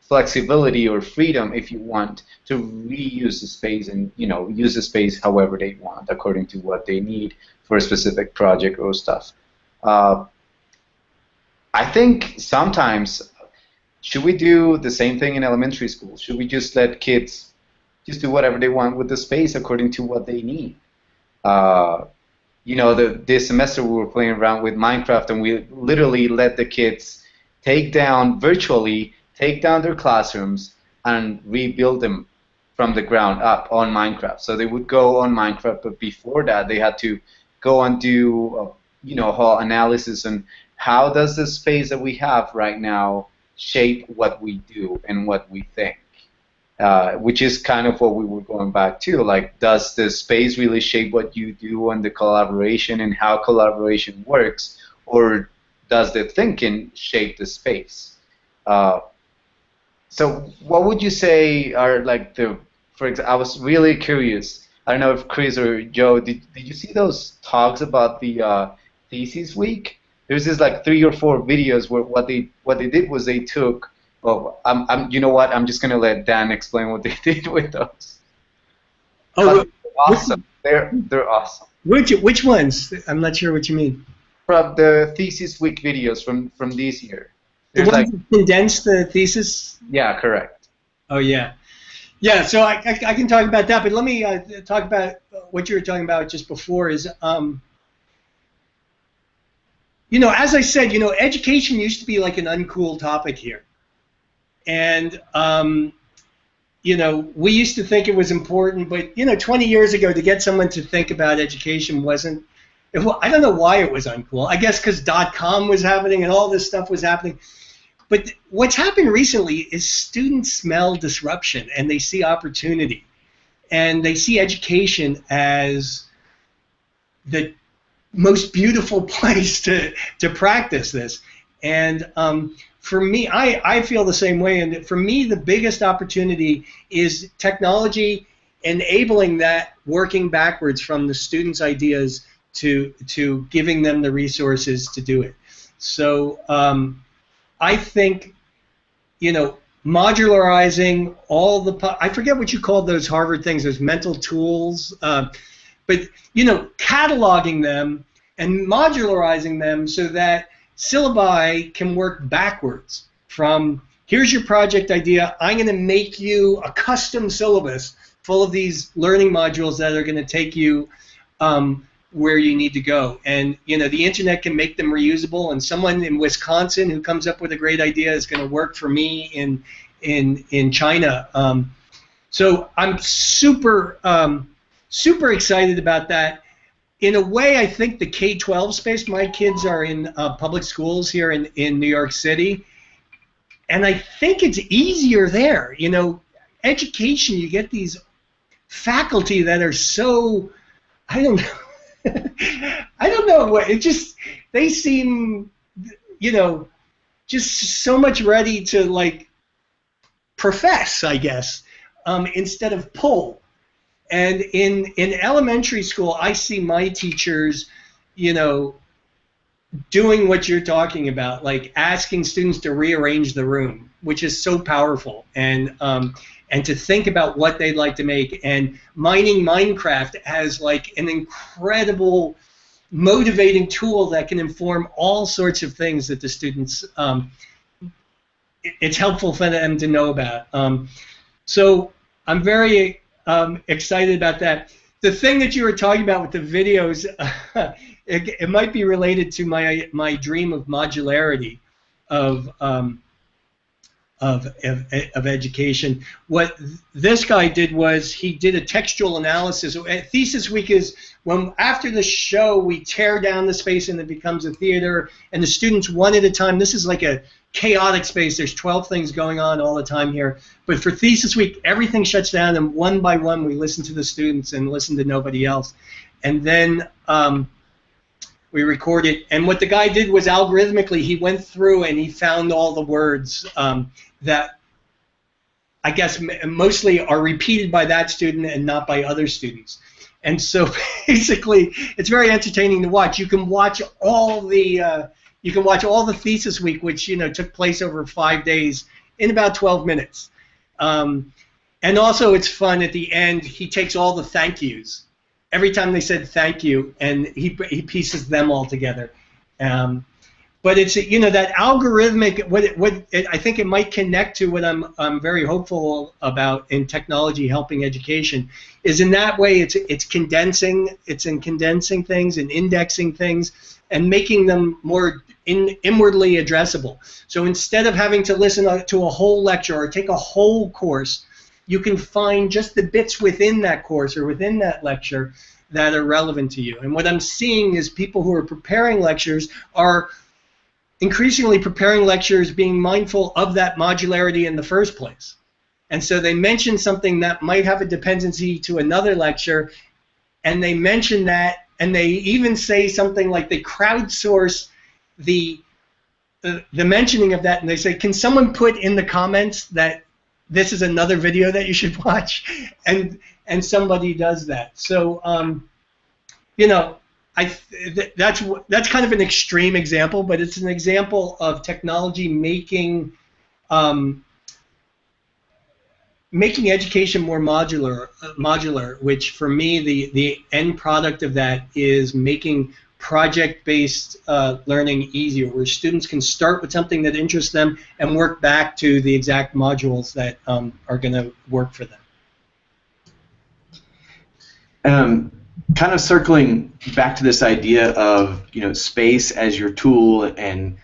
flexibility or freedom, if you want, to reuse the space and use the space however they want, according to what they need for a specific project or stuff. I think sometimes, should we do the same thing in elementary school? Should we just let kids just do whatever they want with the space according to what they need? This semester we were playing around with Minecraft, and we literally let the kids take down their classrooms and rebuild them from the ground up on Minecraft. So they would go on Minecraft, but before that they had to go and do whole analysis on how does the space that we have right now shape what we do and what we think, which is kind of what we were going back to. Like, does the space really shape what you do and the collaboration and how collaboration works, or does the thinking shape the space? So what would you say are like for example, I was really curious. I don't know if Chris or Joe, did you see those talks about the thesis week? There's this like 3 or 4 videos where what they did was they took. Oh, you know what? I'm just gonna let Dan explain what they did with those. Oh, awesome! They're awesome. Which ones? I'm not sure what you mean. From the thesis week videos from this year. The ones that condense the thesis? Yeah, correct. Oh yeah, Yeah, so I can talk about that, but let me talk about what you were talking about just before is, you know, as I said, you know, education used to be like an uncool topic here. And, you know, we used to think it was important, but, you know, 20 years ago to get someone to think about education wasn't, I don't know why it was uncool. I guess because .com was happening and all this stuff was happening. But what's happened recently is students smell disruption and they see opportunity. And they see education as the most beautiful place to practice this. And for me, I feel the same way. And for me, the biggest opportunity is technology enabling that, working backwards from the students' ideas to giving them the resources to do it. So I think, you know, modularizing all the, I forget what you called those Harvard things, those mental tools, but, you know, cataloging them and modularizing them so that syllabi can work backwards from, here's your project idea, I'm going to make you a custom syllabus full of these learning modules that are going to take you where you need to go. And, you know, the internet can make them reusable, and someone in Wisconsin who comes up with a great idea is going to work for me in China. So I'm super excited about that. In a way, I think the K-12 space, my kids are in public schools here in New York City, and I think it's easier there. You know, education, you get these faculty that are so, I don't know, I don't know what, it just, they seem, you know, just so much ready to, like, profess, I guess, instead of pull. And in elementary school, I see my teachers, you know, doing what you're talking about, like asking students to rearrange the room, which is so powerful, and to think about what they'd like to make. And mining Minecraft as like an incredible motivating tool that can inform all sorts of things that the students, it's helpful for them to know about. So I'm very excited about that. The thing that you were talking about with the videos, it might be related to my dream of modularity of education. What this guy did was he did a textual analysis. Thesis week is when after the show we tear down the space and it becomes a theater, and the students one at a time. This is like a chaotic space. There's 12 things going on all the time here. But for thesis week, everything shuts down, and one by one we listen to the students and listen to nobody else. And then we record it. And what the guy did was algorithmically he went through and he found all the words that I guess mostly are repeated by that student and not by other students. And so basically, it's very entertaining to watch. You can watch all the thesis week, which, you know, took place over 5 days, in about 12 minutes. And also, it's fun at the end. He takes all the thank yous every time they said thank you, and he pieces them all together. But it's, you know, that algorithmic, I think it might connect to what I'm very hopeful about in technology helping education, is in that way it's condensing things and indexing things and making them more inwardly addressable. So instead of having to listen to a whole lecture or take a whole course, you can find just the bits within that course or within that lecture that are relevant to you. And what I'm seeing is people who are preparing lectures are increasingly preparing lectures being mindful of that modularity in the first place. And so they mention something that might have a dependency to another lecture, and they mention that, and they even say something like they crowdsource the mentioning of that, and they say, can someone put in the comments that this is another video that you should watch? And somebody does that. So you know, that's kind of an extreme example, but it's an example of technology making education more modular, which for me the end product of that is making project-based learning easier, where students can start with something that interests them and work back to the exact modules that are going to work for them. Kind of circling back to this idea of space as your tool and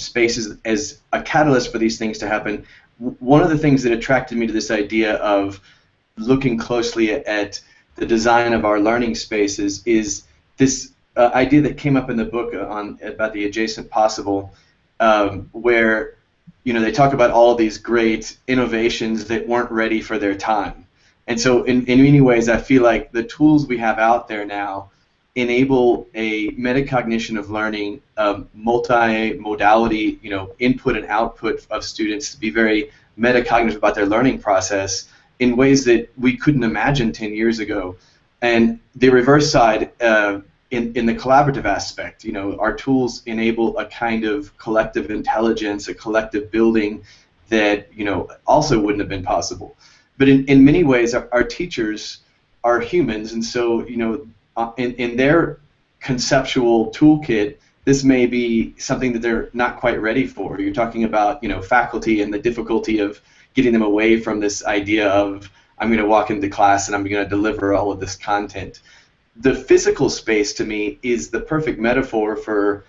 space as a catalyst for these things to happen. One of the things that attracted me to this idea of looking closely at the design of our learning spaces is this idea that came up in the book about the adjacent possible, where they talk about all of these great innovations that weren't ready for their time. And so in many ways, I feel like the tools we have out there now enable a metacognition of learning, multi-modality, input and output of students to be very metacognitive about their learning process in ways that we couldn't imagine 10 years ago. And the reverse side, in the collaborative aspect, our tools enable a kind of collective intelligence, a collective building that also wouldn't have been possible. But in many ways, our teachers are humans, and so in their conceptual toolkit, this may be something that they're not quite ready for. You're talking about faculty and the difficulty of getting them away from this idea of I'm going to walk into class and I'm going to deliver all of this content. The physical space, to me, is the perfect metaphor for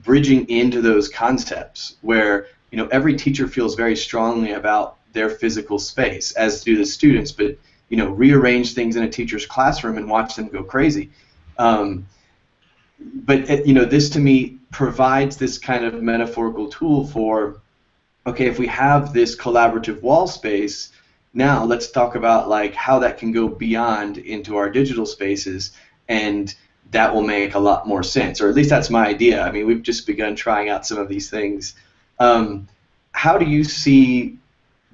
bridging into those concepts, where every teacher feels very strongly about their physical space, as do the students, but rearrange things in a teacher's classroom and watch them go crazy. But this to me provides this kind of metaphorical tool for, okay, if we have this collaborative wall space, now let's talk about how that can go beyond into our digital spaces, and that will make a lot more sense, or at least that's my idea. I mean, we've just begun trying out some of these things. How do you see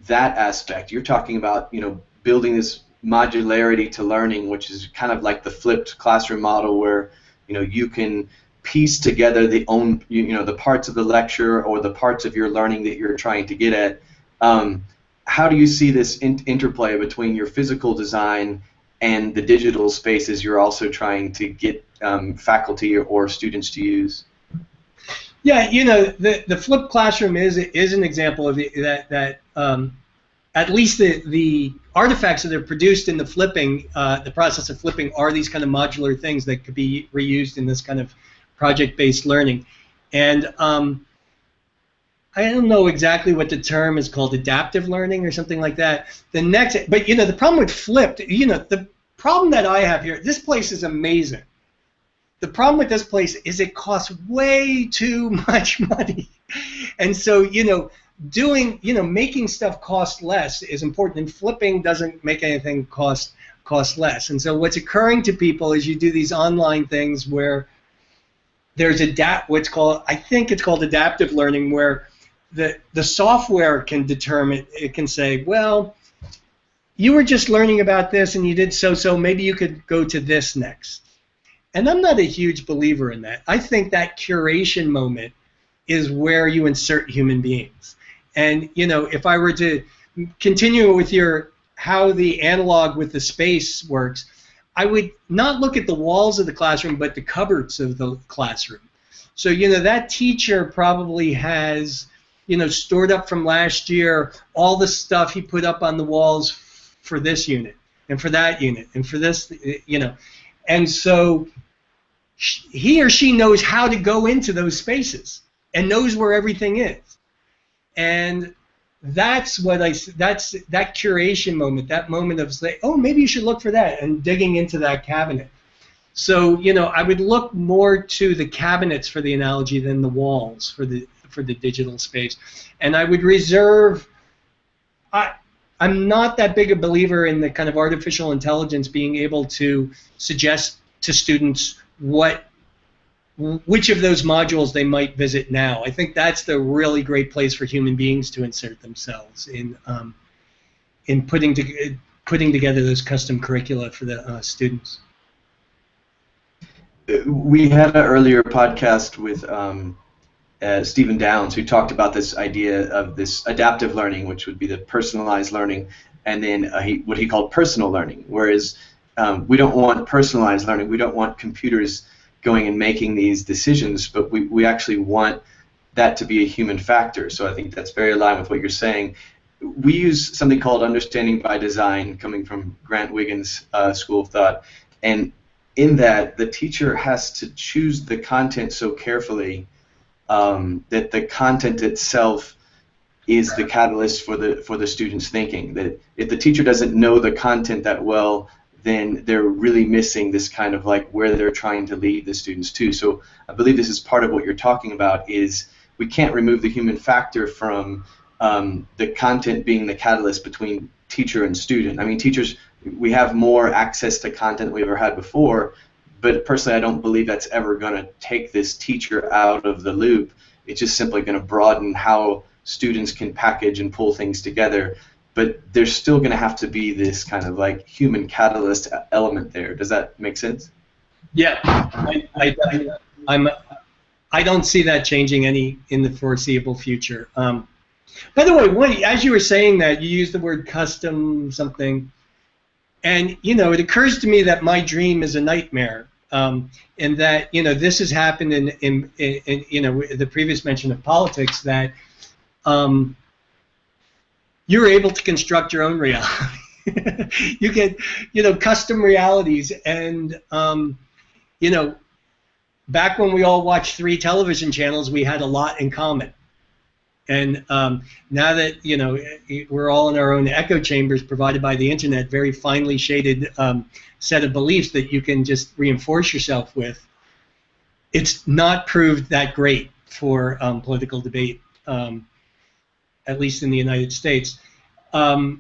that aspect? You're talking about building this modularity to learning, which is kind of like the flipped classroom model, where you can piece together the parts of the lecture or the parts of your learning that you're trying to get at. How do you see this interplay between your physical design and the digital spaces you're also trying to get faculty or students to use? Yeah, the flipped classroom is an example of that. At least the artifacts that are produced in the flipping, the process of flipping, are these kind of modular things that could be reused in this kind of project-based learning. And I don't know exactly what the term is called, adaptive learning or something like that. But the problem with flipped, the problem that I have here, this place is amazing. The problem with this place is it costs way too much money, and so making stuff cost less is important, and flipping doesn't make anything cost less. And so what's occurring to people is you do these online things where there's I think it's called adaptive learning, where the software can determine, it can say, well, you were just learning about this and you did so maybe you could go to this next. And I'm not a huge believer in that. I think that curation moment is where you insert human beings. And if I were to continue with how the analog with the space works, I would not look at the walls of the classroom, but the cupboards of the classroom. So that teacher probably has stored up from last year all the stuff he put up on the walls for this unit and for that unit and for this, and so he or she knows how to go into those spaces and knows where everything is. And that's that curation moment, that moment of say, oh, maybe you should look for that, and digging into that cabinet. So I would look more to the cabinets for the analogy than the walls for the digital space. And I would reserve, I'm not that big a believer in the kind of artificial intelligence being able to suggest to students which of those modules they might visit now. I think that's the really great place for human beings to insert themselves in putting together those custom curricula for the students. We had an earlier podcast with Stephen Downs, who talked about this idea of this adaptive learning, which would be the personalized learning, and then what he called personal learning. Whereas we don't want personalized learning. We don't want computers going and making these decisions, but we actually want that to be a human factor. So I think that's very aligned with what you're saying. we use something called understanding by design, coming from Grant Wiggins' school of thought, and in that the teacher has to choose the content so carefully that the content itself is the catalyst for the student's thinking. That if the teacher doesn't know the content that well, then they're really missing this kind of like where they're trying to lead the students to. So I believe this is part of what you're talking about, is we can't remove the human factor from the content being the catalyst between teacher and student. I mean, teachers, we have more access to content than we've ever had before, but personally I don't believe that's ever going to take this teacher out of the loop. It's just simply going to broaden how students can package and pull things together, but there's still going to have to be this kind of like human catalyst element there. Does that make sense? Yeah, I don't see that changing any in the foreseeable future. By the way, as you were saying that, you used the word custom something, and it occurs to me that my dream is a nightmare, and that this has happened in the previous mention of politics, that you're able to construct your own reality. You get custom realities, and back when we all watched 3 television channels, we had a lot in common. And now that we're all in our own echo chambers provided by the internet, very finely shaded set of beliefs that you can just reinforce yourself with, it's not proved that great for political debate, at least in the United States. I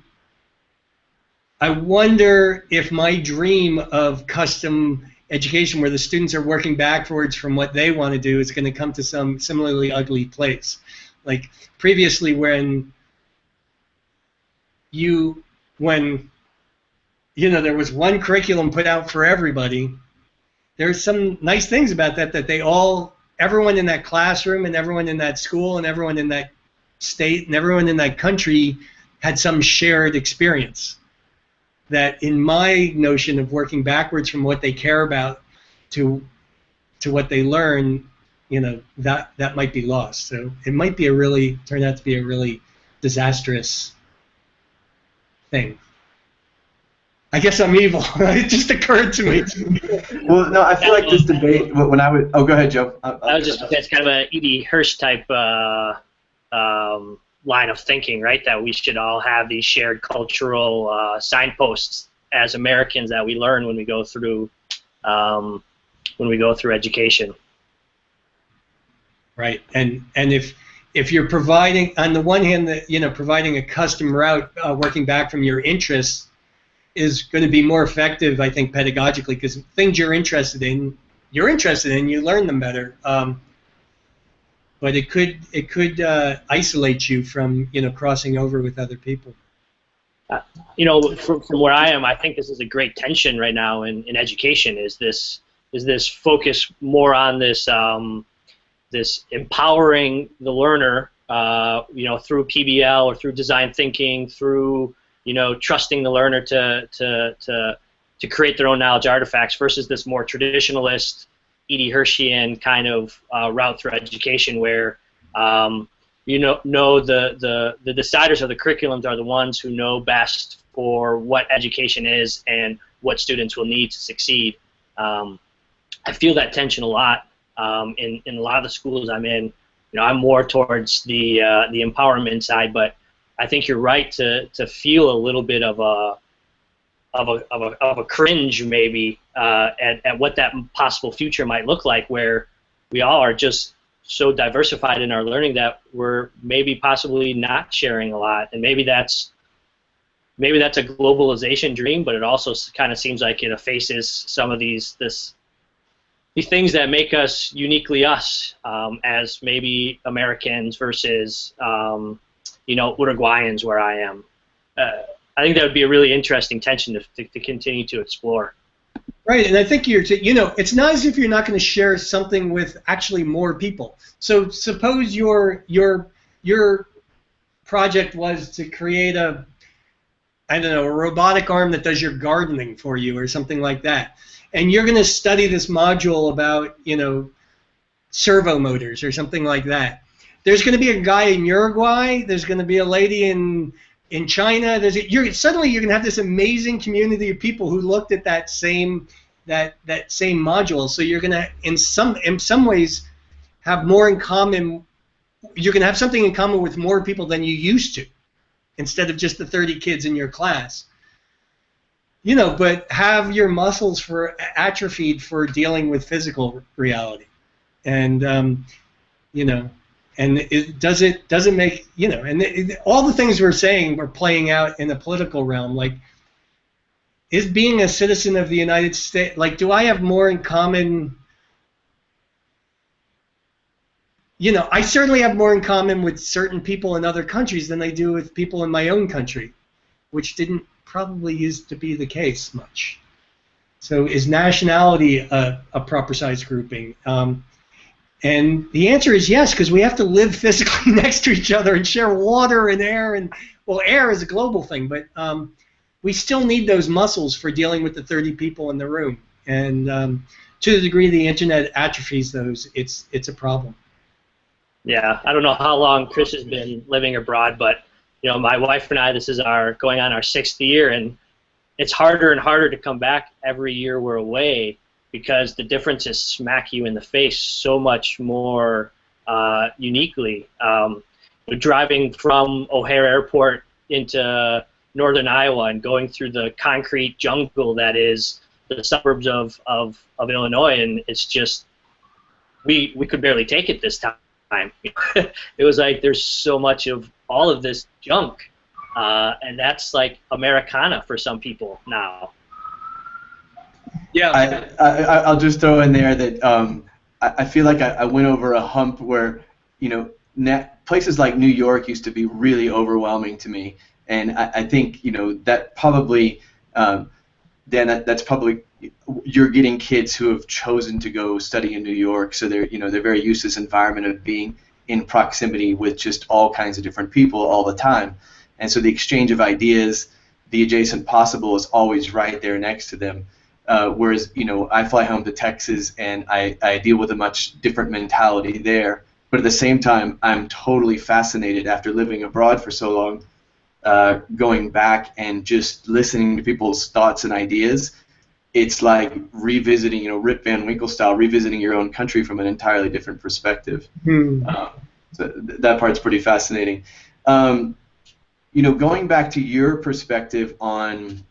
wonder if my dream of custom education, where the students are working backwards from what they want to do, is going to come to some similarly ugly place. Like previously, when there was one curriculum put out for everybody, there's some nice things about that everyone in that classroom and everyone in that school and everyone in that state and everyone in that country had some shared experience. That in my notion of working backwards from what they care about to what they learn, that might be lost. So it might be turn out to be a really disastrous thing. I guess I'm evil. It just occurred to me. Well, no, I feel like this debate, when I would, go ahead, Joe. That's kind of a E.D. Hirsch type line of thinking, right? That we should all have these shared cultural signposts as Americans that we learn when we go through education. Right, and if you're providing, on the one hand, providing a custom route, working back from your interests, is going to be more effective, I think, pedagogically, because things you're interested in, you learn them better. But it could isolate you from crossing over with other people. From where I am, I think this is a great tension right now in education. Is this focus more on this this empowering the learner, through PBL or through design thinking, through trusting the learner to create their own knowledge artifacts, versus this more traditionalist, E.D. Hirschian kind of route through education, where the deciders of the curriculums are the ones who know best for what education is and what students will need to succeed. I feel that tension a lot in a lot of the schools I'm in. I'm more towards the empowerment side, but I think you're right to feel a little bit of a cringe maybe at what that possible future might look like, where we all are just so diversified in our learning that we're maybe possibly not sharing a lot, and maybe that's a globalization dream, but it also kind of seems like it effaces some of these things that make us uniquely us, as maybe Americans versus Uruguayans, where I am. I think that would be a really interesting tension to continue to explore. Right, and I think it's not as if you're not going to share something with actually more people. So suppose your project was to create a robotic arm that does your gardening for you or something like that, and you're going to study this module about servo motors or something like that. There's going to be a guy in Uruguay, there's going to be a lady in in China, suddenly you're going to have this amazing community of people who looked at that same module. So you're going to, in some ways, have more in common. You're going to have something in common with more people than you used to, instead of just the 30 kids in your class. You know, but have your muscles atrophied for dealing with physical reality, and you know, and it doesn't make, you know, and all the things we're saying were playing out in the political realm. Like, is being a citizen of the United States, like, do I have more in common? You know, I certainly have more in common with certain people in other countries than I do with people in my own country, which didn't probably used to be the case much. So is nationality a proper size grouping? And the answer is yes, because we have to live physically next to each other and share water and air. And, well, air is a global thing, but we still need those muscles for dealing with the 30 people in the room. And to the degree the internet atrophies those, it's a problem. Yeah, I don't know how long Chris has been living abroad, but you know, my wife and I, this is going on our 6th year, and it's harder and harder to come back every year we're away, because the differences smack you in the face so much more uniquely. Driving from O'Hare Airport into northern Iowa and going through the concrete jungle that is the suburbs of Illinois, and it's just, we could barely take it this time. It was like there's so much of all of this junk, and that's like Americana for some people now. Yeah, I'll just throw in there that I feel like I went over a hump where, you know, places like New York used to be really overwhelming to me, and I think, you know, that probably Dan, that's probably, you're getting kids who have chosen to go study in New York, so they're very used to this environment of being in proximity with just all kinds of different people all the time, and so the exchange of ideas, the adjacent possible, is always right there next to them. Whereas, you know, I fly home to Texas and I deal with a much different mentality there, but at the same time, I'm totally fascinated after living abroad for so long, going back and just listening to people's thoughts and ideas. It's like revisiting, you know, Rip Van Winkle style, revisiting your own country from an entirely different perspective. So that part's pretty fascinating. You know, going back to your perspective on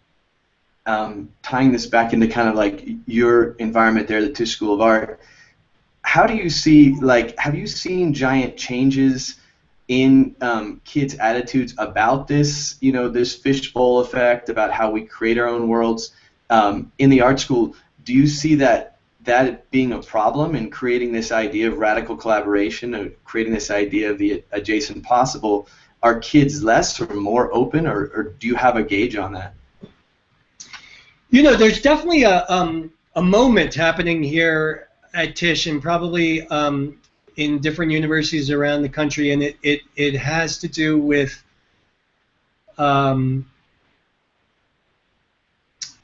tying this back into kind of like your environment there, the Tisch School of Art, how do you see, like, have you seen giant changes in kids' attitudes about this, you know, this fishbowl effect, about how we create our own worlds? In the art school, do you see that being a problem in creating this idea of radical collaboration, of creating this idea of the adjacent possible? Are kids less or more open, or do you have a gauge on that? You know, there's definitely a moment happening here at Tisch, and probably in different universities around the country, and it has to do with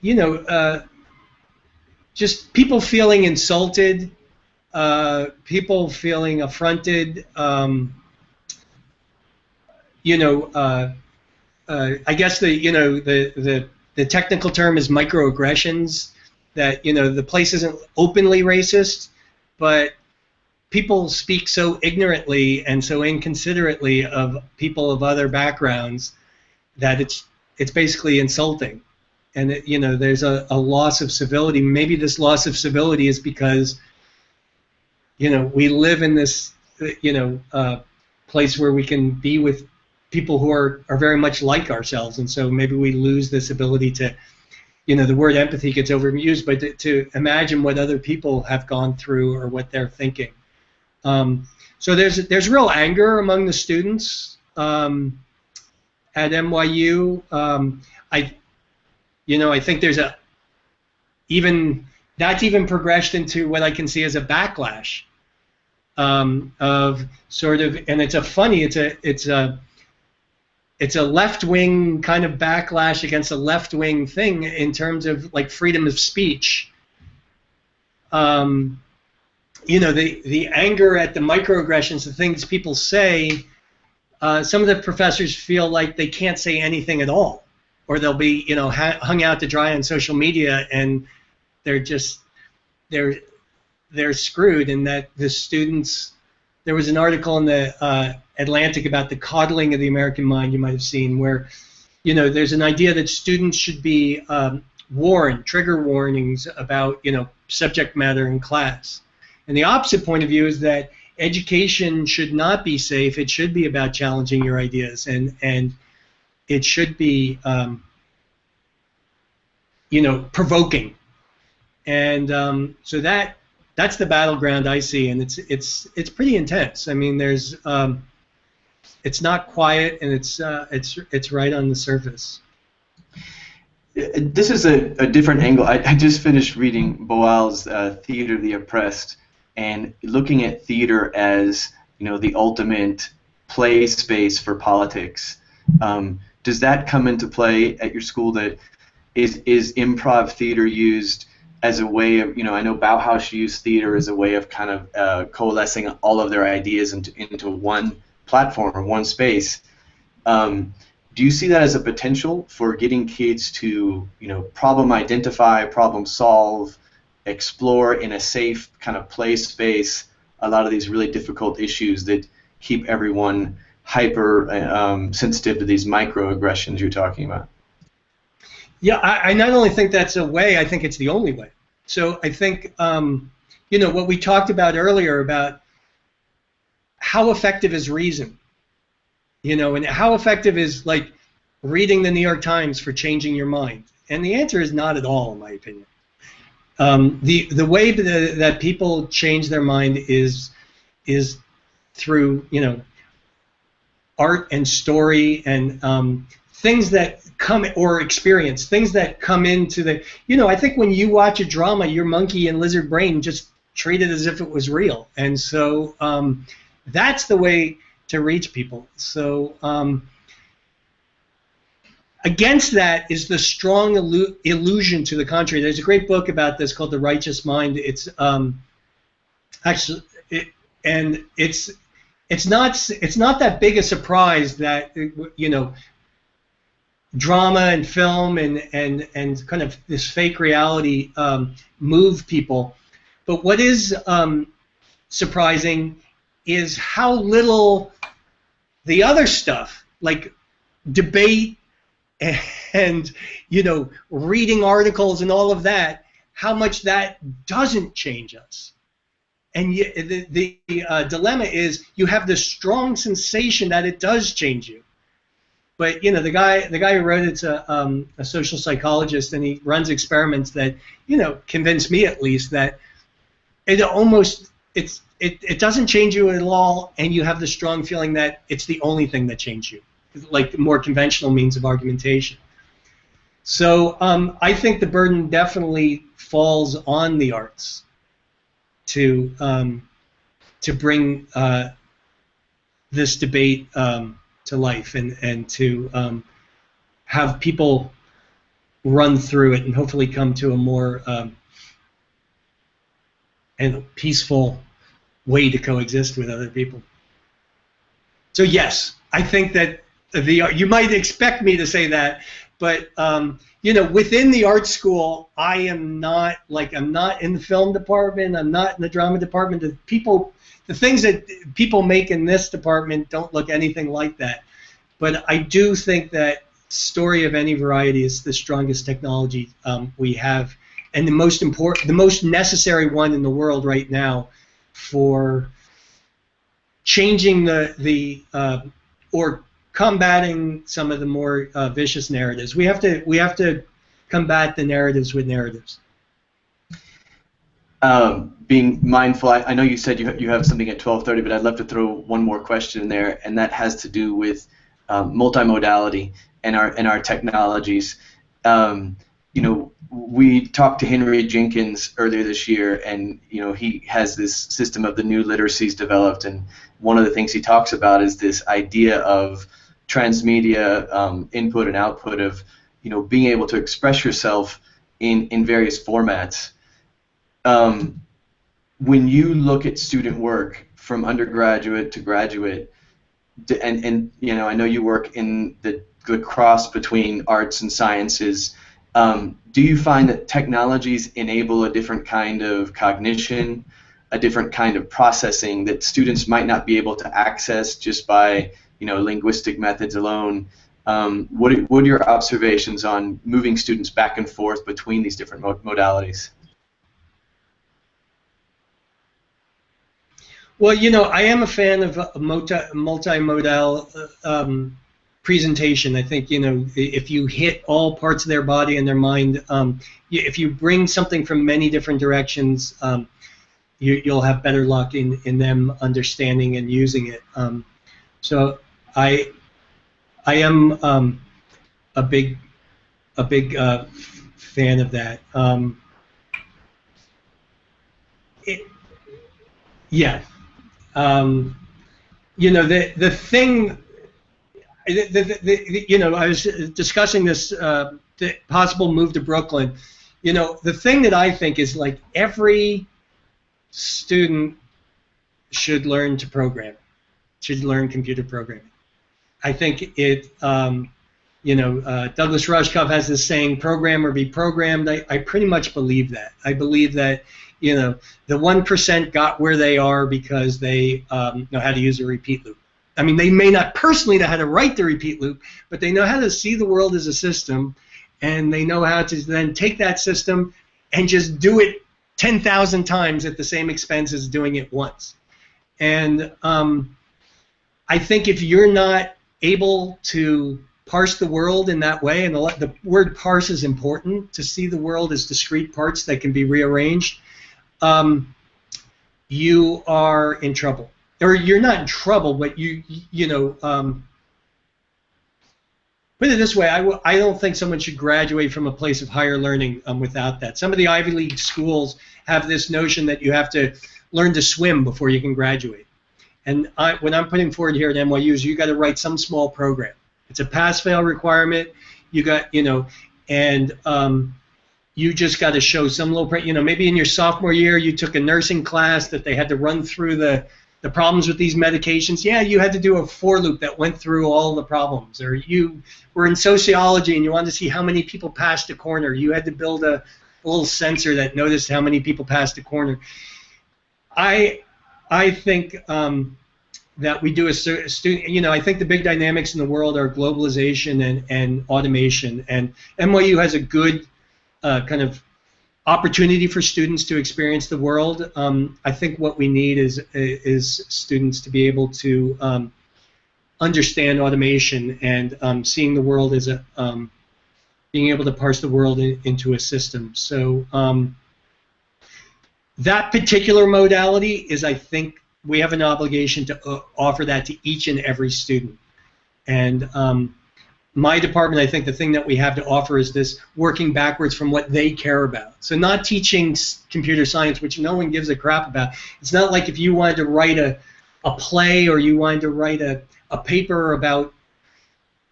you know, just people feeling insulted, people feeling affronted. You know, I guess the technical term is microaggressions. That, you know, the place isn't openly racist, but people speak so ignorantly and so inconsiderately of people of other backgrounds that it's basically insulting. And you know, there's a loss of civility. Maybe this loss of civility is because, you know, we live in this, you know, place where we can be with people who are very much like ourselves, and so maybe we lose this ability to, you know, the word empathy gets overused, but to imagine what other people have gone through or what they're thinking. So there's real anger among the students at NYU. I think there's that's even progressed into what I can see as a backlash of sort of, and it's a left-wing kind of backlash against a left-wing thing in terms of like freedom of speech. You know, the anger at the microaggressions, the things people say, some of the professors feel like they can't say anything at all, or they'll be, you know, hung out to dry on social media, and they're screwed. And that the students, there was an article in the Atlantic about the coddling of the American mind, you might have seen, where, you know, there's an idea that students should be warned, trigger warnings about, you know, subject matter in class. And the opposite point of view is that education should not be safe. It should be about challenging your ideas, and it should be, you know, provoking. And so that's the battleground I see, and it's pretty intense. I mean, there's it's not quiet, and it's right on the surface. This is a different angle. I just finished reading Boal's Theater of the Oppressed, and looking at theater as, you know, the ultimate play space for politics. Does that come into play at your school? That is improv theater used as a way of, you know, I know Bauhaus used theater as a way of kind of coalescing all of their ideas into one platform or one space. Do you see that as a potential for getting kids to, you know, problem identify, problem solve, explore in a safe kind of play space a lot of these really difficult issues that keep everyone hyper sensitive to these microaggressions you're talking about? Yeah, I not only think that's a way, I think it's the only way. So I think, you know, what we talked about earlier about how effective is reason, you know, and how effective is, like, reading the New York Times for changing your mind. And the answer is not at all, in my opinion. The way that people change their mind is through, you know, art and story and things that come, or experience, things that come into the, you know, I think when you watch a drama, your monkey and lizard brain just treat it as if it was real. And so that's the way to reach people. So against that is the strong illusion to the contrary. There's a great book about this called The Righteous Mind. It's it's not that big a surprise that, you know, drama and film and kind of this fake reality move people. But what is surprising is how little the other stuff, like debate and, you know, reading articles and all of that, how much that doesn't change us. And the dilemma is you have this strong sensation that it does change you. But, you know, the guy who wrote it's a social psychologist, and he runs experiments that, you know, convince me at least that it doesn't change you at all, and you have the strong feeling that it's the only thing that changed you, like the more conventional means of argumentation. So I think the burden definitely falls on the arts to bring this debate to life and to have people run through it and hopefully come to a more peaceful way to coexist with other people. So yes, I think that you might expect me to say that, but you know, within the art school, I am not, like, I'm not in the film department, I'm not in the drama department. The things that people make in this department don't look anything like that. But I do think that story of any variety is the strongest technology we have, and the most important, the most necessary one in the world right now for changing or combating some of the more vicious narratives. We have to combat the narratives with narratives. Being mindful, I know you said you have something at 12:30, but I'd love to throw one more question in there, and that has to do with multimodality and our technologies. You know, we talked to Henry Jenkins earlier this year, and, you know, he has this system of the new literacies developed, and one of the things he talks about is this idea of transmedia input and output of, you know, being able to express yourself in various formats. When you look at student work from undergraduate to graduate, and you know, I know you work in the cross between arts and sciences. Do you find that technologies enable a different kind of cognition, a different kind of processing that students might not be able to access just by, you know, linguistic methods alone? What are your observations on moving students back and forth between these different modalities? Well, you know, I am a fan of multimodal presentation. I think, you know, if you hit all parts of their body and their mind, if you bring something from many different directions, you'll have better luck in them understanding and using it. So I am a big fan of that. Yeah. You know, the thing, you know, I was discussing this the possible move to Brooklyn. You know, the thing that I think is, like, every student should learn to program, should learn computer programming. I think it, you know, Douglas Rushkoff has this saying, program or be programmed. I pretty much believe that. I believe that, you know, the 1% got where they are because they know how to use a repeat loop. I mean, they may not personally know how to write the repeat loop, but they know how to see the world as a system, and they know how to then take that system and just do it 10,000 times at the same expense as doing it once. And I think if you're not able to parse the world in that way, and the word parse is important, to see the world as discrete parts that can be rearranged, you are in trouble. Or you're not in trouble, but you know, put it this way, I don't think someone should graduate from a place of higher learning without that. Some of the Ivy League schools have this notion that you have to learn to swim before you can graduate. And what I'm putting forward here at NYU is you got to write some small program. It's a pass-fail requirement. You got, you know, and you just got to show some little, you know, maybe in your sophomore year you took a nursing class that they had to run through the problems with these medications. Yeah, you had to do a for loop that went through all the problems. Or you were in sociology and you wanted to see how many people passed a corner. You had to build a little sensor that noticed how many people passed a corner. I think that we do a student, you know, I think the big dynamics in the world are globalization and automation. And NYU has a good kind of opportunity for students to experience the world. I think what we need is students to be able to understand automation and seeing the world as a being able to parse the world into a system. So that particular modality is, I think, we have an obligation to offer that to each and every student. And my department, I think the thing that we have to offer is this working backwards from what they care about. So not teaching computer science, which no one gives a crap about. It's not like if you wanted to write a play or you wanted to write a paper about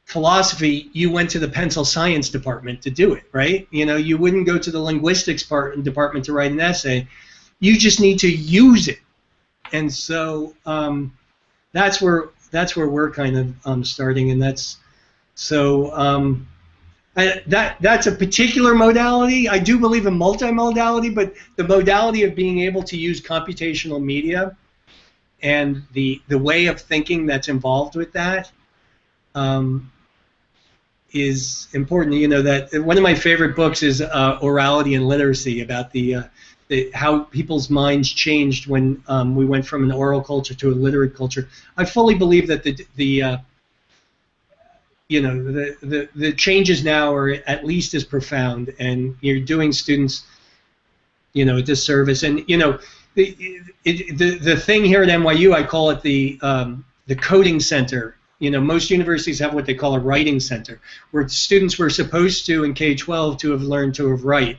philosophy, you went to the pencil science department to do it, right? You know, you wouldn't go to the linguistics department to write an essay. You just need to use it. And so that's where we're kind of starting, and that's so that's a particular modality. I do believe in multimodality, but the modality of being able to use computational media and the way of thinking that's involved with that is important. You know, that one of my favorite books is Orality and Literacy, about how people's minds changed when we went from an oral culture to a literate culture. I fully believe that you know, the changes now are at least as profound, and you're doing students, you know, a disservice. And you know, the thing here at NYU, I call it the coding center. You know, most universities have what they call a writing center, where students were supposed to, in K-12, to have learned to write.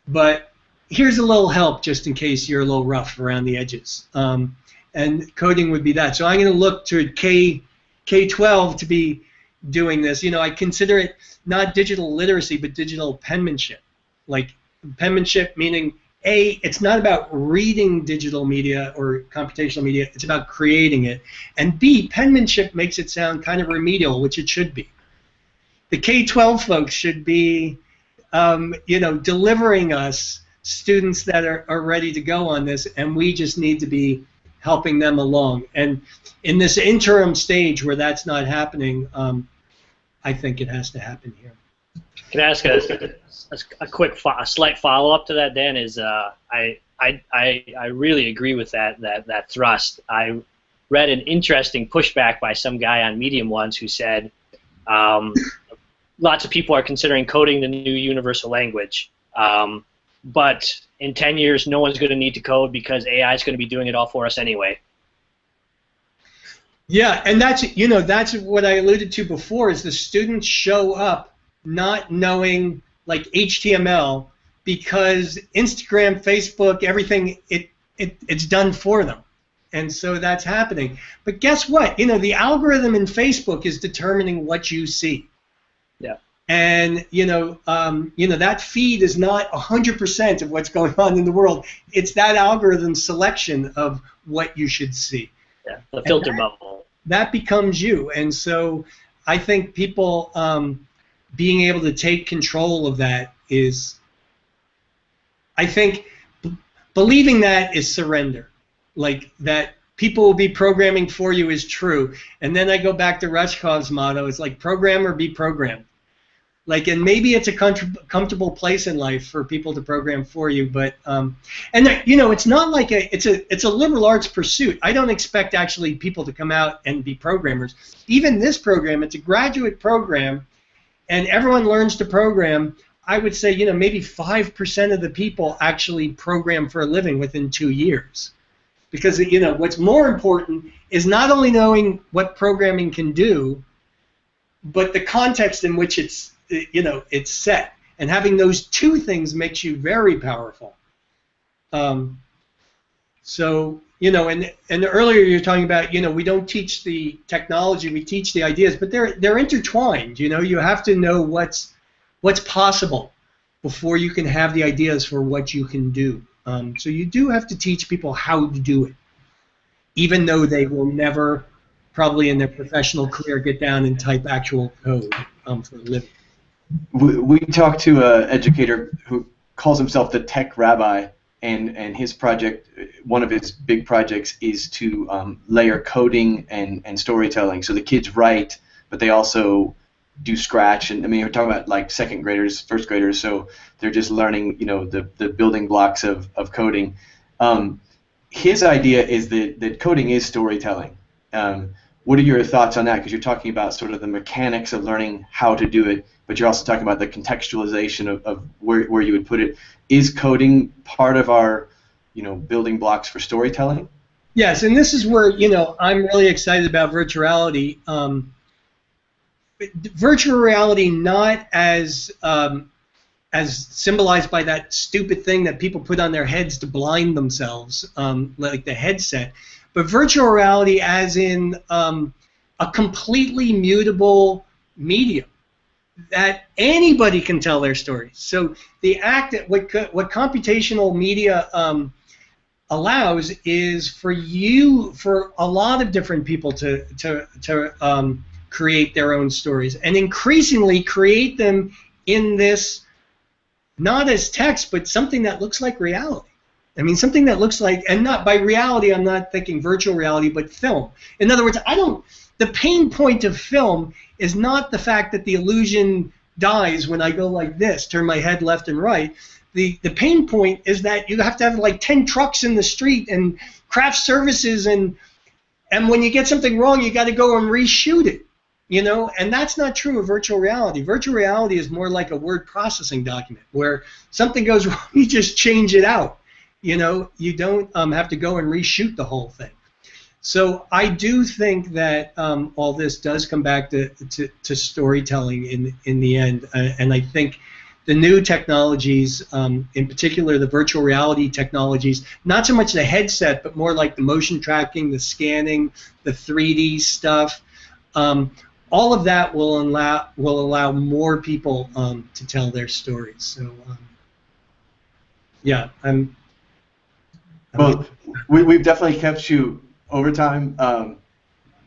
But here's a little help just in case you're a little rough around the edges. And coding would be that. So I'm going to look to K-12 to be doing this. You know, I consider it not digital literacy, but digital penmanship. Like penmanship meaning it's not about reading digital media or computational media, it's about creating it. And B, penmanship makes it sound kind of remedial, which it should be. The K-12 folks should be, delivering us students that are ready to go on this, and we just need to be helping them along. And in this interim stage where that's not happening, I think it has to happen here. Can I ask a slight follow-up to that, Dan? Is I really agree with that thrust. I read an interesting pushback by some guy on Medium once who said lots of people are considering coding the new universal language, but in 10 years no one's going to need to code because AI is going to be doing it all for us anyway. Yeah, and that's what I alluded to before, is the students show up not knowing like HTML because Instagram, Facebook, everything, it's done for them. And so that's happening. But guess what? The algorithm in Facebook is determining what you see. Yeah. And that feed is not 100% of what's going on in the world. It's that algorithm's selection of what you should see. Yeah, the filter bubble. That becomes you. And so I think people being able to take control of that is, I think, believing that is surrender. Like that people will be programming for you is true. And then I go back to Rushkov's motto. It's like program or be programmed. Like, and maybe it's a comfortable place in life for people to program for you, but it's not like it's a liberal arts pursuit. I don't expect actually people to come out and be programmers. Even this program, it's a graduate program, and everyone learns to program. I would say maybe 5% of the people actually program for a living within 2 years, because what's more important is not only knowing what programming can do, but the context in which it's set, and having those two things makes you very powerful. And earlier you're talking about, we don't teach the technology, we teach the ideas, but they're intertwined. You have to know what's possible before you can have the ideas for what you can do. So you do have to teach people how to do it, even though they will never, probably in their professional career, get down and type actual code for a living. We talked to an educator who calls himself the tech rabbi, and his project, one of his big projects, is to layer coding and storytelling. So the kids write, but they also do Scratch, and I mean, we're talking about like second graders, first graders, so they're just learning, the building blocks of coding. His idea is that coding is storytelling. What are your thoughts on that? Because you're talking about sort of the mechanics of learning how to do it, but you're also talking about the contextualization of where you would put it. Is coding part of our, building blocks for storytelling? Yes, and this is where, I'm really excited about virtual reality. Virtual reality not as symbolized by that stupid thing that people put on their heads to blind themselves, like the headset, but virtual reality as in a completely mutable medium that anybody can tell their stories. So the what computational media allows is for a lot of different people to create their own stories, and increasingly create them in this, not as text, but something that looks like reality. I mean, something that looks like, and not by reality, I'm not thinking virtual reality, but film. In other words, the pain point of film is not the fact that the illusion dies when I go like this, turn my head left and right. The pain point is that you have to have like 10 trucks in the street and craft services, and when you get something wrong, you got to go and reshoot it. And that's not true of virtual reality. Virtual reality is more like a word processing document where something goes wrong, you just change it out. You don't have to go and reshoot the whole thing. So I do think that all this does come back to storytelling in the end, and I think the new technologies, in particular the virtual reality technologies, not so much the headset, but more like the motion tracking, the scanning, the 3D stuff. All of that will allow more people to tell their stories. So yeah, Well, we've definitely kept you over time.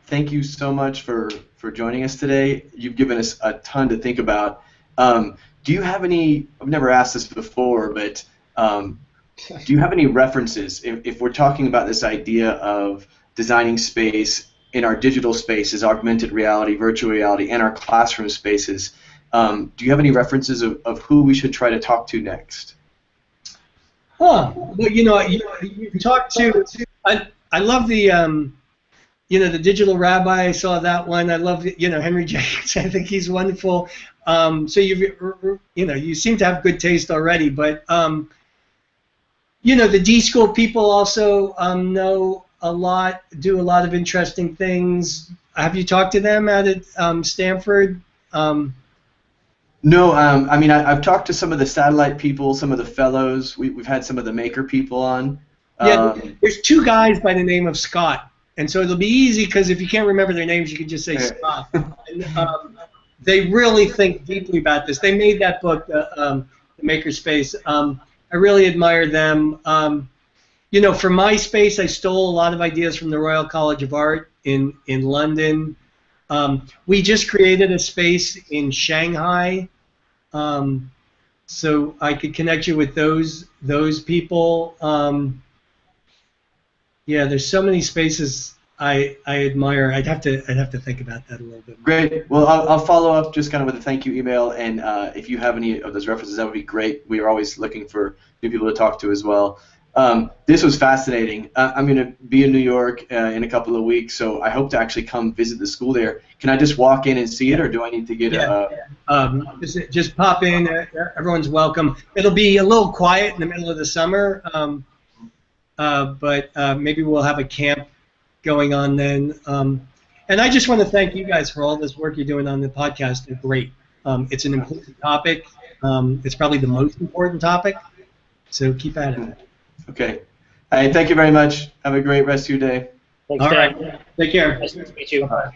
Thank you so much for joining us today. You've given us a ton to think about. Do you have any? I've never asked this before, but do you have any references if we're talking about this idea of designing space in our digital spaces, augmented reality, virtual reality, and our classroom spaces? Do you have any references of who we should try to talk to next? Well, you talked to. I love the the digital rabbi. I saw that one. I love Henry Jenkins. I think he's wonderful. So you seem to have good taste already, but the D School people also know a lot, do a lot of interesting things. Have you talked to them out at Stanford? No, I mean I've talked to some of the satellite people, some of the fellows. We've had some of the maker people on. Yeah, there's two guys by the name of Scott, and so it'll be easy because if you can't remember their names, you can just say Scott. And, they really think deeply about this. They made that book, the Makerspace. I really admire them. For my space, I stole a lot of ideas from the Royal College of Art in London. We just created a space in Shanghai, so I could connect you with those people. Yeah, there's so many spaces I admire. I'd have to think about that a little bit more. Great. Well, I'll follow up just kind of with a thank you email, and if you have any of those references, that would be great. We are always looking for new people to talk to as well. This was fascinating. I'm going to be in New York in a couple of weeks, so I hope to actually come visit the school there. Can I just walk in and see it, or do I need to get just pop in. Everyone's welcome. It'll be a little quiet in the middle of the summer, but maybe we'll have a camp going on then. And I just want to thank you guys for all this work you're doing on the podcast. It's great. It's an important topic. It's probably the most important topic, so keep at it. Okay. All right, thank you very much. Have a great rest of your day. Thanks, All Dan. right. Take care. Nice to meet you. Bye.